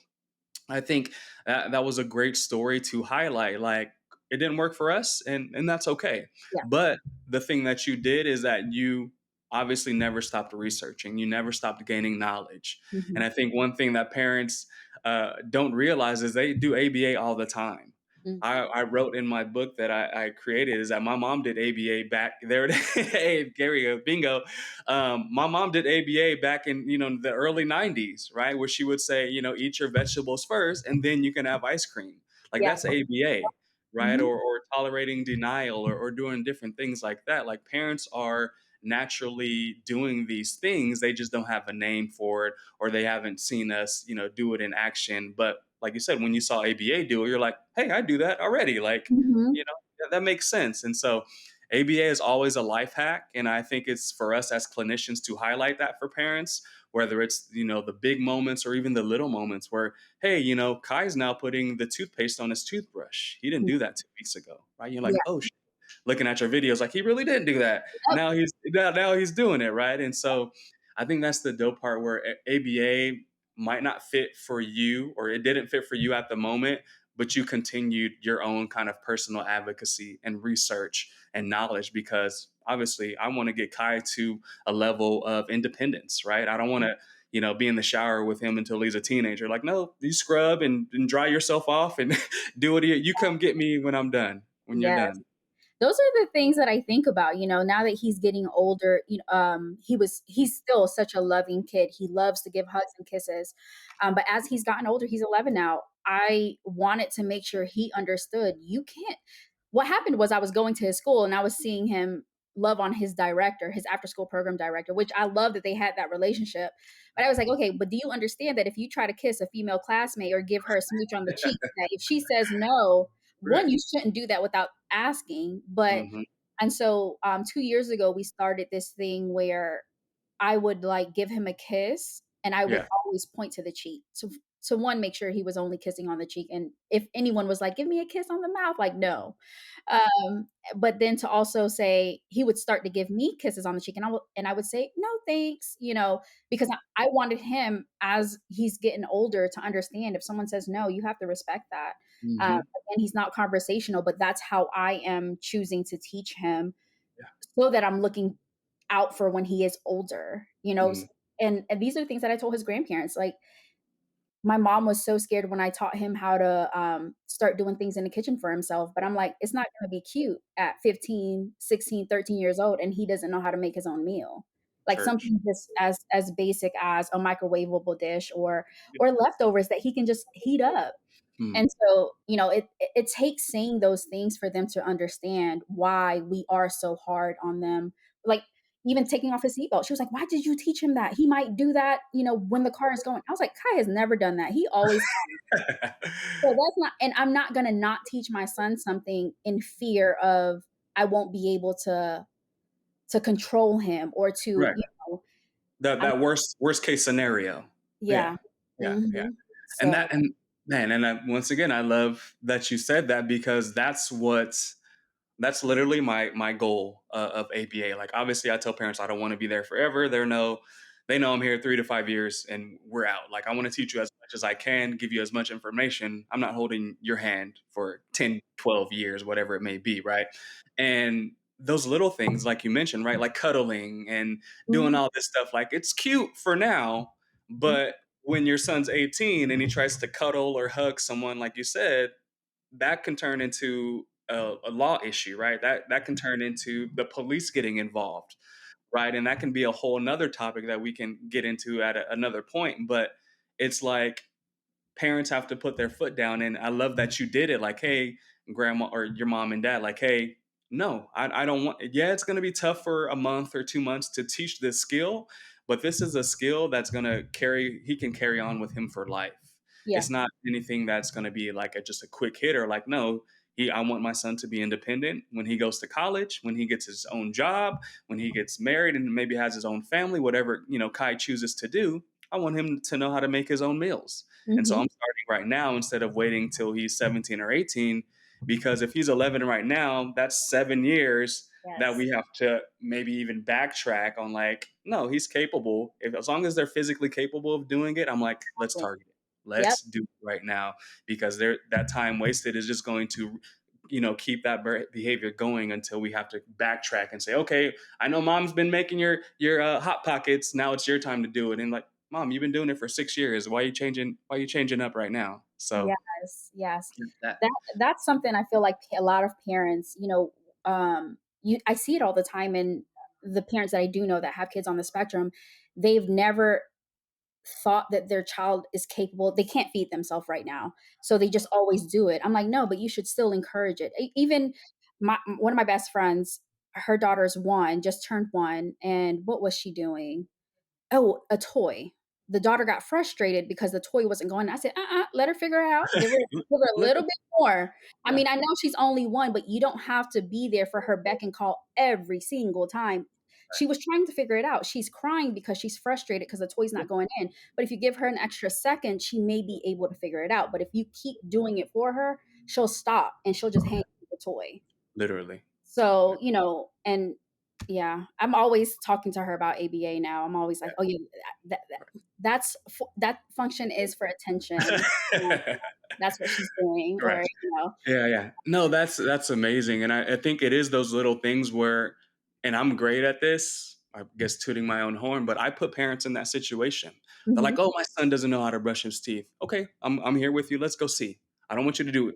Speaker 2: I think that was a great story to highlight. Like, it didn't work for us, and that's okay.
Speaker 1: Yeah.
Speaker 2: But the thing that you did is that you obviously never stopped researching. You never stopped gaining knowledge. And
Speaker 1: Mhm.
Speaker 2: I think one thing that parents don't realize is they do ABA all the time.
Speaker 1: Mm.
Speaker 2: I wrote in my book that I created is that my mom did ABA back there. Hey, Gary, bingo. My mom did ABA back in the early '90s, right, where she would say, eat your vegetables first, and then you can have ice cream. Like
Speaker 1: Yeah.
Speaker 2: that's ABA, right?
Speaker 1: Mhm.
Speaker 2: Or tolerating denial, or doing different things like that. Like parents are naturally doing these things, they just don't have a name for it, or they haven't seen us, do it in action. But like you said, when you saw ABA do it, you're like, hey, I do that already. Like,
Speaker 1: Mhm.
Speaker 2: that makes sense. And so ABA is always a life hack. And I think it's for us as clinicians to highlight that for parents, whether it's, the big moments or even the little moments where, hey, Kai's now putting the toothpaste on his toothbrush. He didn't
Speaker 1: Mm.
Speaker 2: do that 2 weeks ago, right? You're like,
Speaker 1: Yeah.
Speaker 2: oh, looking at your videos, like he really didn't do that.
Speaker 1: Yep.
Speaker 2: Now he's doing it, right? And so I think that's the dope part where ABA might not fit for you, or it didn't fit for you at the moment, but you continued your own kind of personal advocacy and research and knowledge because obviously I want to get Kai to a level of independence, right? I don't want to, be in the shower with him until he's a teenager. Like, no, you scrub and dry yourself off and do what you come get me when I'm done, when you're
Speaker 1: Yes.
Speaker 2: done.
Speaker 1: Those are the things that I think about, now that he's getting older, he's still such a loving kid. He loves to give hugs and kisses. But as he's gotten older, he's 11 now. I wanted to make sure he understood you can't. What happened was I was going to his school and I was seeing him love on his director, his after school program director, which I love that they had that relationship. But I was like, okay, but do you understand that if you try to kiss a female classmate or give her a smooch on the cheek, that if she says no, one,
Speaker 2: Right.
Speaker 1: you shouldn't do that without asking. But
Speaker 2: Mhm.
Speaker 1: and so 2 years ago, we started this thing where I would like give him a kiss and I would
Speaker 2: Yeah.
Speaker 1: always point to the cheek. So one, make sure he was only kissing on the cheek. And if anyone was like, give me a kiss on the mouth, like no. But then to also say he would start to give me kisses on the cheek and I would say, no, thanks, because I wanted him as he's getting older to understand if someone says no, you have to respect that.
Speaker 2: Mhm.
Speaker 1: And he's not conversational, but that's how I am choosing to teach him
Speaker 2: Yeah.
Speaker 1: so that I'm looking out for when he is older,
Speaker 2: Mhm.
Speaker 1: and these are things that I told his grandparents. Like my mom was so scared when I taught him how to start doing things in the kitchen for himself. But I'm like, it's not going to be cute at 15, 16, 13 years old. And he doesn't know how to make his own meal. Like
Speaker 2: Church.
Speaker 1: something just as basic as a microwavable dish
Speaker 2: Yeah.
Speaker 1: or leftovers that he can just heat up.
Speaker 2: Mm.
Speaker 1: And so, it takes saying those things for them to understand why we are so hard on them. Like even taking off his seatbelt. She was like, "Why did you teach him that? He might do that, when the car is going." I was like, "Kai has never done that. He always." So that's not, and I'm not gonna not teach my son something in fear of I won't be able to control him or to,
Speaker 2: Right.
Speaker 1: know,
Speaker 2: That
Speaker 1: I'm
Speaker 2: that worst case scenario. Yeah.
Speaker 1: yeah.
Speaker 2: Yeah. Yeah.
Speaker 1: Mhm.
Speaker 2: And
Speaker 1: So,
Speaker 2: that and man, and once again, I love that you said that because that's literally my goal of ABA. Like obviously, I tell parents I don't want to be there forever. They know I'm here 3 to 5 years and we're out. Like I want to teach you as much as I can, give you as much information. I'm not holding your hand for 10, 12 years, whatever it may be, right? And those little things, like you mentioned, right? Like cuddling and doing
Speaker 1: mhm,
Speaker 2: all this stuff, like it's cute for now,
Speaker 1: mhm,
Speaker 2: but when your son's 18 and he tries to cuddle or hug someone, like you said, that can turn into a law issue, right? That can turn into the police getting involved, right? And that can be a whole nother topic that we can get into at another point. But it's like parents have to put their foot down, and I love that you did it. Like, hey, grandma or your mom and dad, like, hey, no, I don't want, yeah, it's going to be tough for a month or 2 months to teach this skill, but this is a skill that's going to he can carry on with him for life.
Speaker 1: Yeah.
Speaker 2: It's not anything that's going to be like just a quick hitter. Like, no, I want my son to be independent when he goes to college, when he gets his own job, when he gets married and maybe has his own family, whatever, Kai chooses to do. I want him to know how to make his own meals. And so
Speaker 1: Mhm.
Speaker 2: I'm starting right now instead of waiting till he's 17 or 18, because if he's 11 right now, that's 7 years that
Speaker 1: Yes.
Speaker 2: we have to maybe even backtrack on, like, no, he's capable. If as long as they're physically capable of doing it, I'm like, let's
Speaker 1: Exactly.
Speaker 2: target it.
Speaker 1: Yep.
Speaker 2: Let's do it right now, because that time wasted is just going to keep that behavior going until we have to backtrack and say, okay, I know mom's been making your hot pockets, now it's your time to do it. And like, mom, you've been doing it for 6 years, why are you changing up right now? So
Speaker 1: Yes, yes.
Speaker 2: that.
Speaker 1: That's something I feel like a lot of parents, I see it all the time, and the parents that I do know that have kids on the spectrum, they've never thought that their child is capable. They can't feed themselves right now, so they just always do it. I'm like, no, but you should still encourage it. Even one of my best friends, her daughter's 1, just turned 1, and what was she doing? Oh, a toy. The daughter got frustrated because the toy wasn't going. I said, let her figure it out. Give her a
Speaker 2: Look,
Speaker 1: little bit more. I
Speaker 2: yeah,
Speaker 1: mean, I know she's only 1, but you don't have to be there for her beck and call every single time. She was trying to figure it out. She's crying because she's frustrated because the toy's not going in. But if you give her an extra second, she may be able to figure it out. But if you keep doing it for her, she'll stop and she'll just hang the toy.
Speaker 2: literally.
Speaker 1: So, and yeah, I'm always talking to her about ABA now. I'm always like, "Oh, yeah, that function is for attention. And
Speaker 2: Yeah.
Speaker 1: that's what she's doing," or,
Speaker 2: Correct. Yeah, yeah. No, that's amazing, and I think it is those little things where, and I'm great at this. I guess tooting my own horn, but I put parents in that situation. They're like,
Speaker 1: Mhm,
Speaker 2: "Oh, my son doesn't know how to brush his teeth." Okay, I'm here with you. Let's go see. I don't want you to do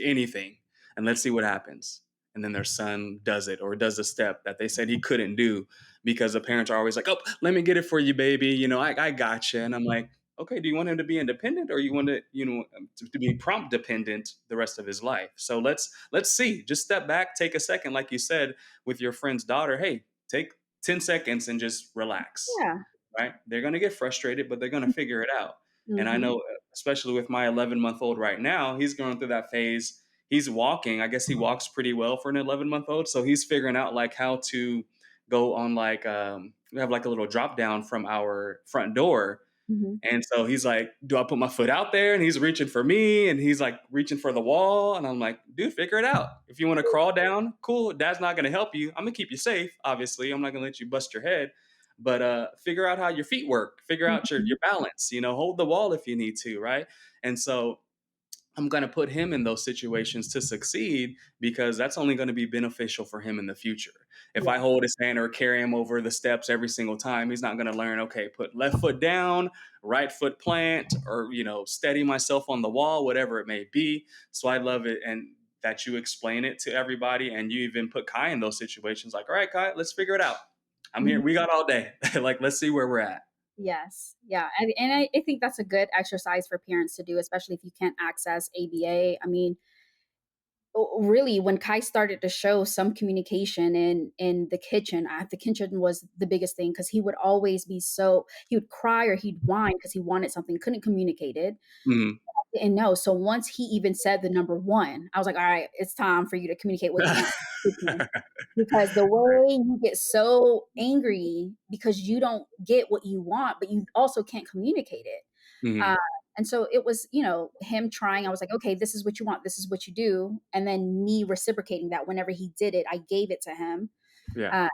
Speaker 2: anything, and let's see what happens. And then their son does it, or does a step that they said he couldn't do, because the parents are always like, "Oh, let me get it for you, baby. I got you." And I'm like, okay, do you want him to be independent, or you want to, to be prompt dependent the rest of his life? So let's see. Just step back, take a second, like you said with your friend's daughter. Hey, take 10 seconds and just relax.
Speaker 1: yeah.
Speaker 2: Right? They're going to get frustrated, but they're going to figure it out. And I
Speaker 1: Mhm,
Speaker 2: know, especially with my 11-month-old right now, he's going through that phase. He's walking. I guess he walks pretty well for an 11-month-old. So he's figuring out like how to go on, like, we have like a little drop down from our front door,
Speaker 1: mhm.
Speaker 2: and so he's like, do I put my foot out there? And he's reaching for me, and he's like reaching for the wall. And I'm like, dude, figure it out. If you want to crawl down, cool. Dad's not going to help you. I'm going to keep you safe. Obviously, I'm not going to let you bust your head. But figure out how your feet work. Figure out your
Speaker 1: Mhm.
Speaker 2: balance. Hold the wall if you need to, right? And so I'm going to put him in those situations to succeed, because that's only going to be beneficial for him in the future. If I
Speaker 1: Yeah.
Speaker 2: hold his hand or carry him over the steps every single time, he's not going to learn, okay, put left foot down, right foot plant, or, steady myself on the wall, whatever it may be. So I love it. And that you explain it to everybody, and you even put Kai in those situations, like, all right, Kai, let's figure it out. I'm here.
Speaker 1: Mhm.
Speaker 2: We got all day. Like, let's see where we're at.
Speaker 1: Yes. Yeah, and I think that's a good exercise for parents to do, especially if you can't access ABA. I mean, really, when Kai started to show some communication in the kitchen was the biggest thing, because he would always be he would cry or he'd whine because he wanted something, couldn't communicate it,
Speaker 2: Mhm.
Speaker 1: and no. So once he even said the number 1, I was like, "All right, it's time for you to communicate what you want." Because the way you get so angry because you don't get what you want, but you also can't communicate it. Uh,
Speaker 2: Mhm.
Speaker 1: and so it was, him trying. I was like, okay, this is what you want. This is what you do. And then me reciprocating that whenever he did it, I gave it to him.
Speaker 2: Yeah.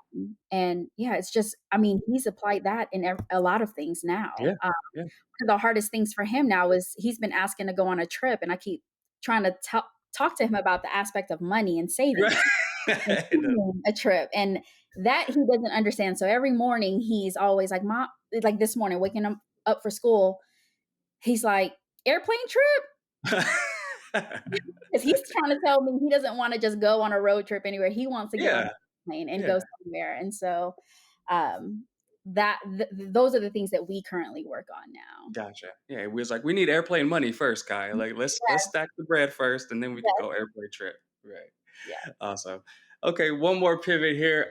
Speaker 1: And yeah, it's just, I mean, he's applied that in a lot of things now.
Speaker 2: Yeah. Yeah.
Speaker 1: One of the hardest things for him now is he's been asking to go on a trip, and I keep trying to talk to him about the aspect of money and saving it and
Speaker 2: Right.
Speaker 1: planning a trip, and that he doesn't understand. So every morning he's always like, "Mom," like this morning, waking him up for school, he's like, "Airplane trip?" Because he's trying to tell me he doesn't wanna just go on a road trip anywhere. He wants to get on a
Speaker 2: Yeah,
Speaker 1: plane and
Speaker 2: yeah,
Speaker 1: go somewhere, and so, um, those are the things that we currently work on now.
Speaker 2: Gotcha. Yeah, we was like, "We need airplane money first, Kai. Like, let's
Speaker 1: Yes,
Speaker 2: stack the bread first, and then we could
Speaker 1: yes,
Speaker 2: go airplane trip." Right.
Speaker 1: yeah.
Speaker 2: Awesome. Okay, one more pivot here.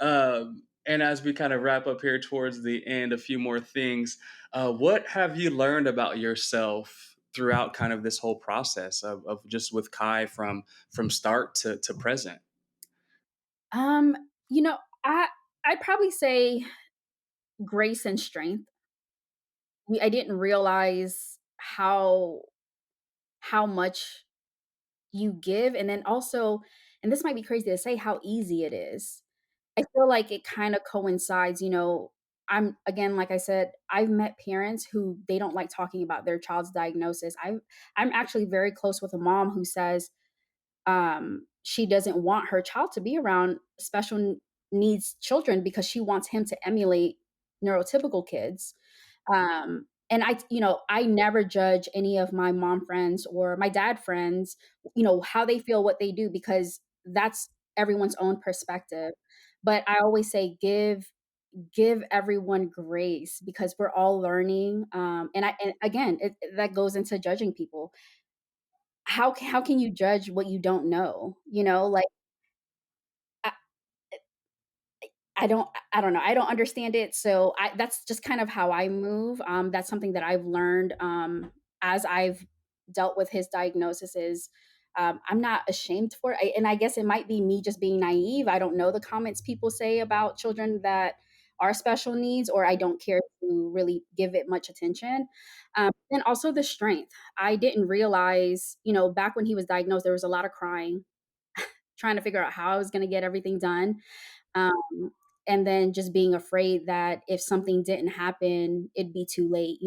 Speaker 2: And as we kind of wrap up here towards the end, a few more things. What have you learned about yourself throughout kind of this whole process of just with Kai from start to present?
Speaker 1: Um, you know, I'd probably say grace and strength. I didn't realize how much you give, and then also, and this might be crazy to say, how easy it is. I feel like it kinda coincides, I'm again, like I said, I've met parents who they don't like talking about their child's diagnosis. I'm actually very close with a mom who says, she doesn't want her child to be around needs children because she wants him to emulate neurotypical kids. And I never judge any of my mom friends or my dad friends, how they feel, what they do, because that's everyone's own perspective. But I always say give everyone grace because we're all learning. And again, that goes into judging people. How can you judge what you don't know? Like I, I don't know. I don't understand it. So that's just kind of how I move. That's something that I've learned as I've dealt with his diagnosis is I'm not ashamed for it. And I guess it might be me just being naive. I don't know the comments people say about children that are special needs, or I don't care to really give it much attention. And also the strength. I didn't realize, back when he was diagnosed, there was a lot of crying, trying to figure out how I was going to get everything done. Um, and then just being afraid that if something didn't happen, it'd be too late.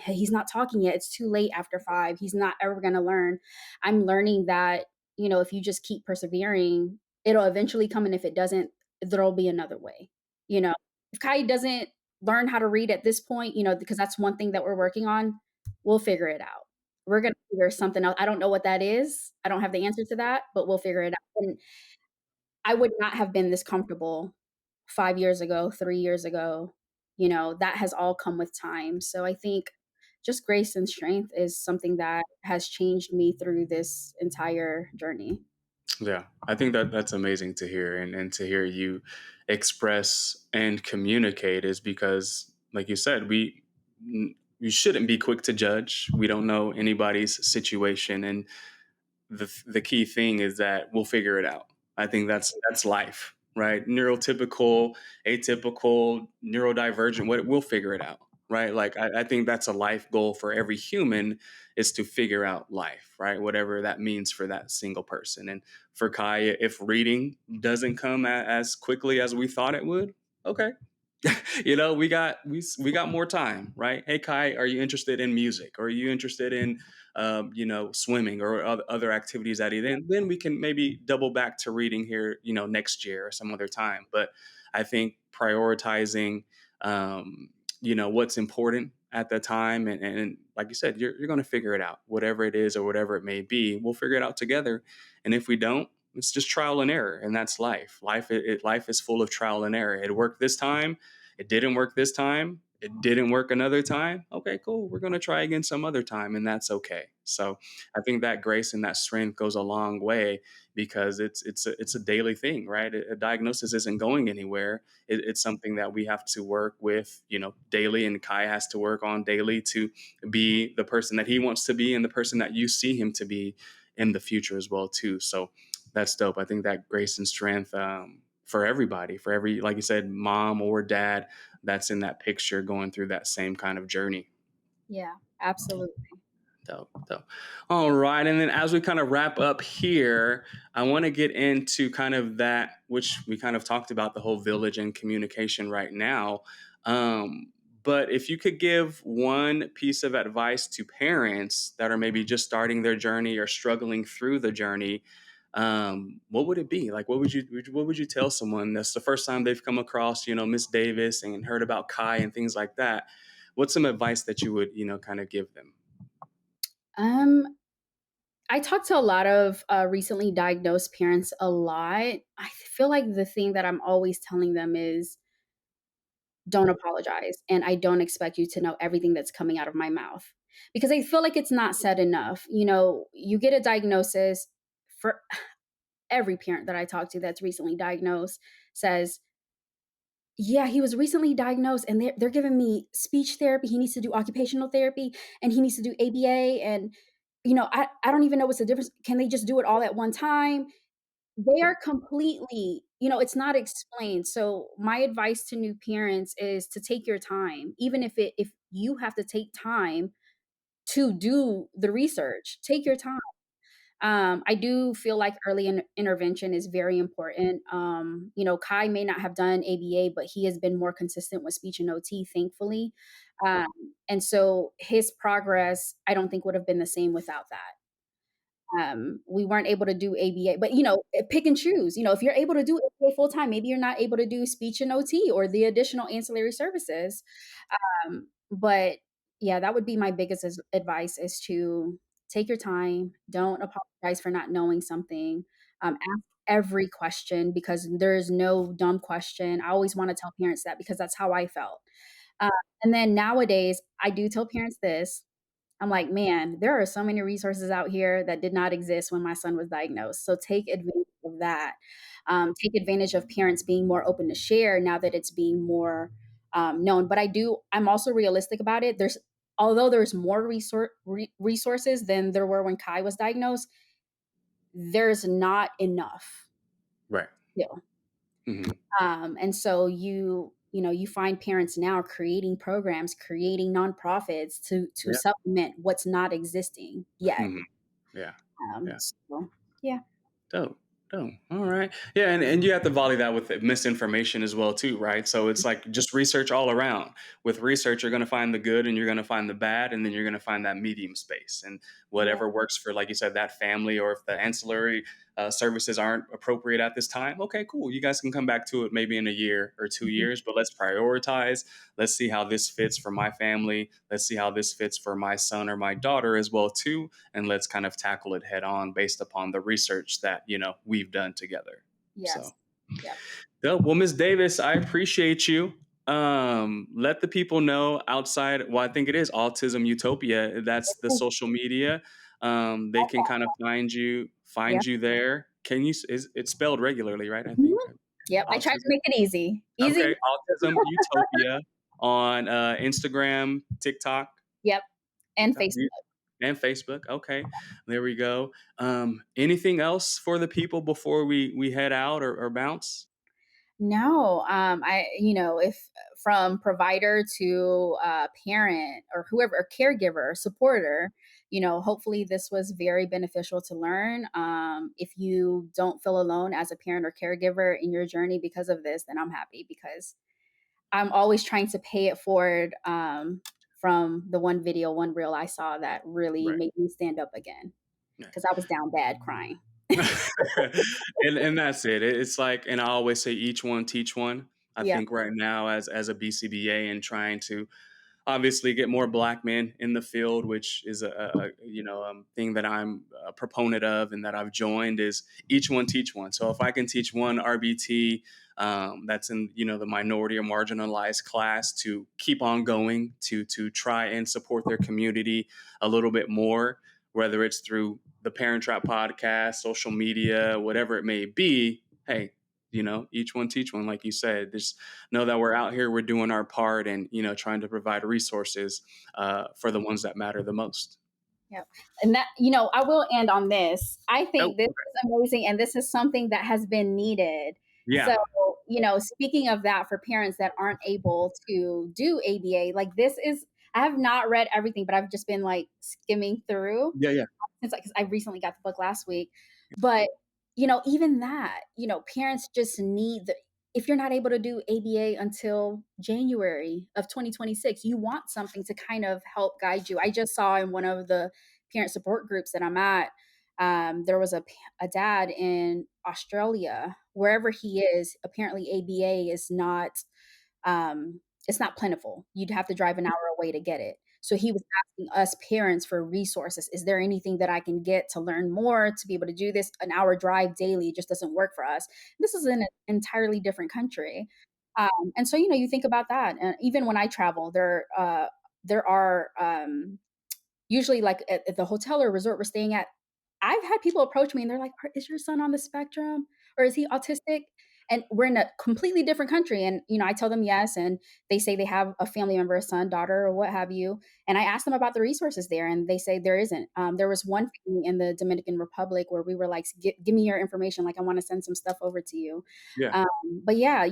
Speaker 1: He's not talking yet. It's too late after 5. He's not ever going to learn. I'm learning that, if you just keep persevering, it'll eventually come. And if it doesn't, there'll be another way. You know, if Kai doesn't learn how to read at this point, because that's one thing that we're working on, we'll figure it out. We're going to figure something out. I don't know what that is. I don't have the answer to that, but we'll figure it out. And I would not have been this comfortable 5 years ago, 3 years ago. That has all come with time. So I think just grace and strength is something that has changed me through this entire journey.
Speaker 2: Yeah, I think that that's amazing to hear, and to hear you express and communicate is because, like you said, you shouldn't be quick to judge. We don't know anybody's situation, and the key thing is that we'll figure it out. I think that's life, right? Neurotypical, atypical, neurodivergent, what we'll figure it out, right? Like I think that's a life goal for every human is to figure out life, right? Whatever that means for that single person. And for Kaya, if reading doesn't come as quickly as we thought it would, okay, we got more time, right? Hey Kai, are you interested in music, or are you interested in swimming or other activities that he then we can maybe double back to reading here, next year or some other time. But I think prioritizing what's important at the time, and like you said, you're going to figure it out, whatever it is or whatever it may be, we'll figure it out together. And if we don't, it's just trial and error, and that's life. Life is full of trial and error. It worked this time, it didn't work this time. It didn't work another time. Okay, cool. We're going to try again some other time, and that's okay. So I think that grace and that strength goes a long way because it's a daily thing, right? A diagnosis isn't going anywhere. It's something that we have to work with, daily, and Kai has to work on daily to be the person that he wants to be and the person that you see him to be in the future as well too. So that's dope. I think that grace and strength for everybody, for every, like you said, mom or dad that's in that picture going through that same kind of journey.
Speaker 1: Yeah, absolutely.
Speaker 2: Dope, dope. All right. And then as we kind of wrap up here, I want to get into kind of that, which we kind of talked about the whole village and communication right now. But if you could give one piece of advice to parents that are maybe just starting their journey or struggling through the journey, what would it be? Like, what would you tell someone that's the first time they've come across, Miss Davis and heard about Kai and things like that? What's some advice that you would, kind of give them?
Speaker 1: Um, I talk to a lot of recently diagnosed parents a lot. I feel like the thing that I'm always telling them is don't apologize, and I don't expect you to know everything that's coming out of my mouth, because I feel like it's not said enough. You get a diagnosis. For every parent that I talk to that's recently diagnosed says, "Yeah, he was recently diagnosed, and they're giving me speech therapy. He needs to do occupational therapy, and he needs to do ABA, and I don't even know what's the difference. Can they just do it all at one time?" They are completely, it's not explained. So my advice to new parents is to take your time, even if you have to take time to do the research. Take your time. I do feel like early intervention is very important. Kai may not have done ABA, but he has been more consistent with speech and OT, thankfully. Um, and so his progress, I don't think would have been the same without that. We weren't able to do ABA, but pick and choose. If you're able to do ABA full time, maybe you're not able to do speech and OT or the additional ancillary services. But yeah, that would be my biggest advice is to take your time. Don't apologize for not knowing something. Ask every question because there is no dumb question. I always want to tell parents that because that's how I felt. Uh, and then nowadays, I do tell parents this. I'm like, man, there are so many resources out here that did not exist when my son was diagnosed. So take advantage of that. Take advantage of parents being more open to share now that it's being more known. But I'm also realistic about it. Although there's more resources than there were when Kai was diagnosed, there's not enough
Speaker 2: Right.
Speaker 1: still.
Speaker 2: Mhm.
Speaker 1: And so you find parents now creating programs, creating nonprofits to
Speaker 2: Yeah.
Speaker 1: supplement what's not existing yet.
Speaker 2: Mhm. Yeah. Yeah.
Speaker 1: So yeah,
Speaker 2: Dope. Dope. All right. Yeah, and you have to volley that with misinformation as well too, right? So it's like just research all around. With research, you're going to find the good and you're going to find the bad, and then you're going to find that medium space. And
Speaker 1: yeah,
Speaker 2: whatever works for, like you said, that family, or if the ancillary services aren't appropriate at this time, okay, cool. You guys can come back to it maybe in a year or two
Speaker 1: mhm,
Speaker 2: years, but let's prioritize. Let's see how this fits for my family. Let's see how this fits for my son or my daughter as well too, and let's kind of tackle it head on based upon the research that we've done together.
Speaker 1: yes,
Speaker 2: So
Speaker 1: yep.
Speaker 2: dope. Well, Miss Davis, I appreciate you. Let the people know outside. Well, I think it is Autism Utopia. That's the social media. They can kind of
Speaker 1: Yeah.
Speaker 2: find you there. Can you? Is it's spelled regularly, right? I
Speaker 1: Mhm.
Speaker 2: think
Speaker 1: Yep. I tried to
Speaker 2: autism.
Speaker 1: make it easy. Easy.
Speaker 2: Okay, Autism Utopia on Instagram, TikTok.
Speaker 1: Yep. And
Speaker 2: TikTok.
Speaker 1: Facebook.
Speaker 2: And Facebook. Okay, there we go. Anything else for the people before we head out or bounce?
Speaker 1: No, if from provider to parent or whoever, or caregiver, supporter, hopefully this was very beneficial to learn. If you don't feel alone as a parent or caregiver in your journey because of this, then I'm happy because I'm always trying to pay it forward from the one video, one reel I saw that really
Speaker 2: Right.
Speaker 1: made me stand up again
Speaker 2: Yeah.
Speaker 1: because I was down bad crying.
Speaker 2: And that's it. It's like, and I always say, each one teach one. I
Speaker 1: Yeah.
Speaker 2: think right now, as a BCBA and trying to obviously get more black men in the field, which is a thing that I'm a proponent of and that I've joined, is each one teach one. So if I can teach one RBT that's in the minority or marginalized class to keep on going, to try and support their community a little bit more, whether it's through the Parent Trap podcast, social media, whatever it may be, hey, each one teach one, like you said. Just know that we're out here, we're doing our part, and trying to provide resources for the ones that matter the most.
Speaker 1: Yep. And that, I will end on this. I
Speaker 2: Oh,
Speaker 1: think this is amazing and this is something that has been needed.
Speaker 2: yeah,
Speaker 1: So, speaking of that for parents that aren't able to do ABA, like I have not read everything, but I've just been like skimming through
Speaker 2: yeah, yeah,
Speaker 1: since because I recently got the book last week. But even that, parents just need the if you're not able to do ABA until January of 2026, you want something to kind of help guide you. I just saw in one of the parent support groups that I'm at, there was a dad in Australia, wherever he is. Apparently, ABA is not it's not plentiful. You'd have to drive an hour away to get it. So he was asking us parents for resources. Is there anything that I can get to learn more to be able to do this? An hour drive daily just doesn't work for us. This is in an entirely different country. And so, you think about that. And even when I travel, there are usually like at the hotel or resort we're staying at, I've had people approach me and they're like, Is your son on the spectrum or is he autistic?" And we're in a completely different country. And, I tell them yes. And they say they have a family member, a son, daughter, or what have you. And I ask them about the resources there, and they say there isn't. There was one family in the Dominican Republic where we were like, Give me your information. Like, I want to send some stuff over to you."
Speaker 2: Yeah.
Speaker 1: Um, but yeah,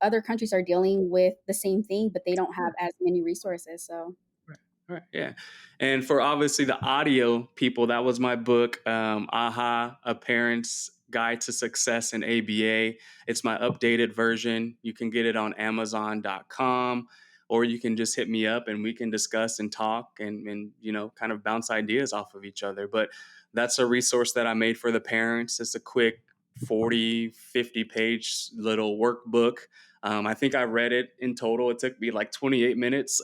Speaker 1: other countries are dealing with the same thing, but they don't have as many resources. So,
Speaker 2: Right. Right. Yeah. And for obviously the audio people, that was my book, AHA, A Parent's Guide to Success in ABA. It's my updated version. You can get it on Amazon.com, or you can just hit me up and we can discuss and talk and kind of bounce ideas off of each other. But that's a resource that I made for the parents. It's a quick 40, 50 page little workbook. I think I read it in total. It took me like 28 minutes.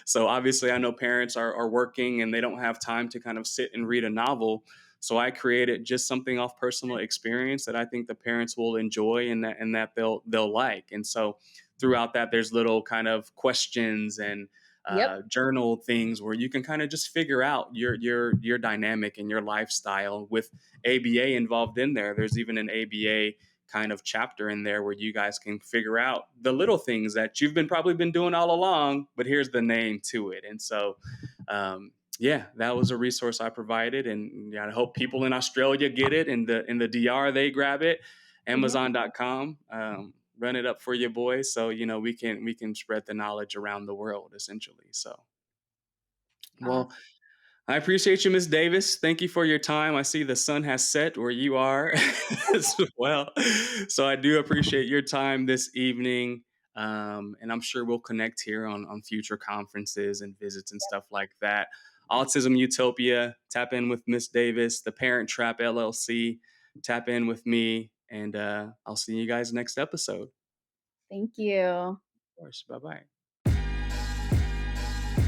Speaker 2: So obviously, I know parents are working and they don't have time to kind of sit and read a novel. So I created just something off personal experience that I think the parents will enjoy and that they'll like. And so throughout that, there's little kind of questions and
Speaker 1: yep.
Speaker 2: journal things where you can kind of just figure out your dynamic and your lifestyle with ABA involved in there. There's even an ABA kind of chapter in there where you guys can figure out the little things that you've been probably been doing all along, but here's the name to it. And so, yeah, that was a resource I provided, and I hope people in Australia get it. In the DR, they grab it.
Speaker 1: Mhm.
Speaker 2: Amazon.com, run it up for you boys, so we can spread the knowledge around the world essentially. So, well,
Speaker 1: Awesome.
Speaker 2: I appreciate you, Miss Davis. Thank you for your time. I see the sun has set where you are as well. So I do appreciate your time this evening. And I'm sure we'll connect here on future conferences and visits and stuff like that. Autism Utopia, tap in with Miss Davis, the Parent Trap LLC, tap in with me, and I'll see you guys next episode.
Speaker 1: Thank you.
Speaker 2: Of course. Bye bye.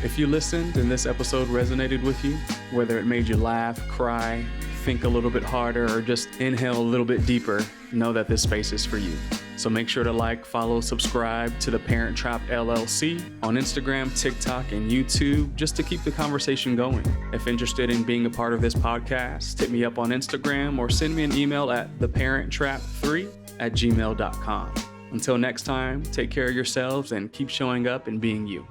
Speaker 2: If you listened and this episode resonated with you, whether it made you laugh, cry, think a little bit harder, or just inhale a little bit deeper, know that this space is for you. So make sure to like, follow, subscribe to the Parent Trap LLC on Instagram, TikTok, and YouTube just to keep the conversation going. If interested in being a part of this podcast, hit me up on Instagram or send me an email at theparenttrap3@gmail.com. Until next time, take care of yourselves and keep showing up and being you.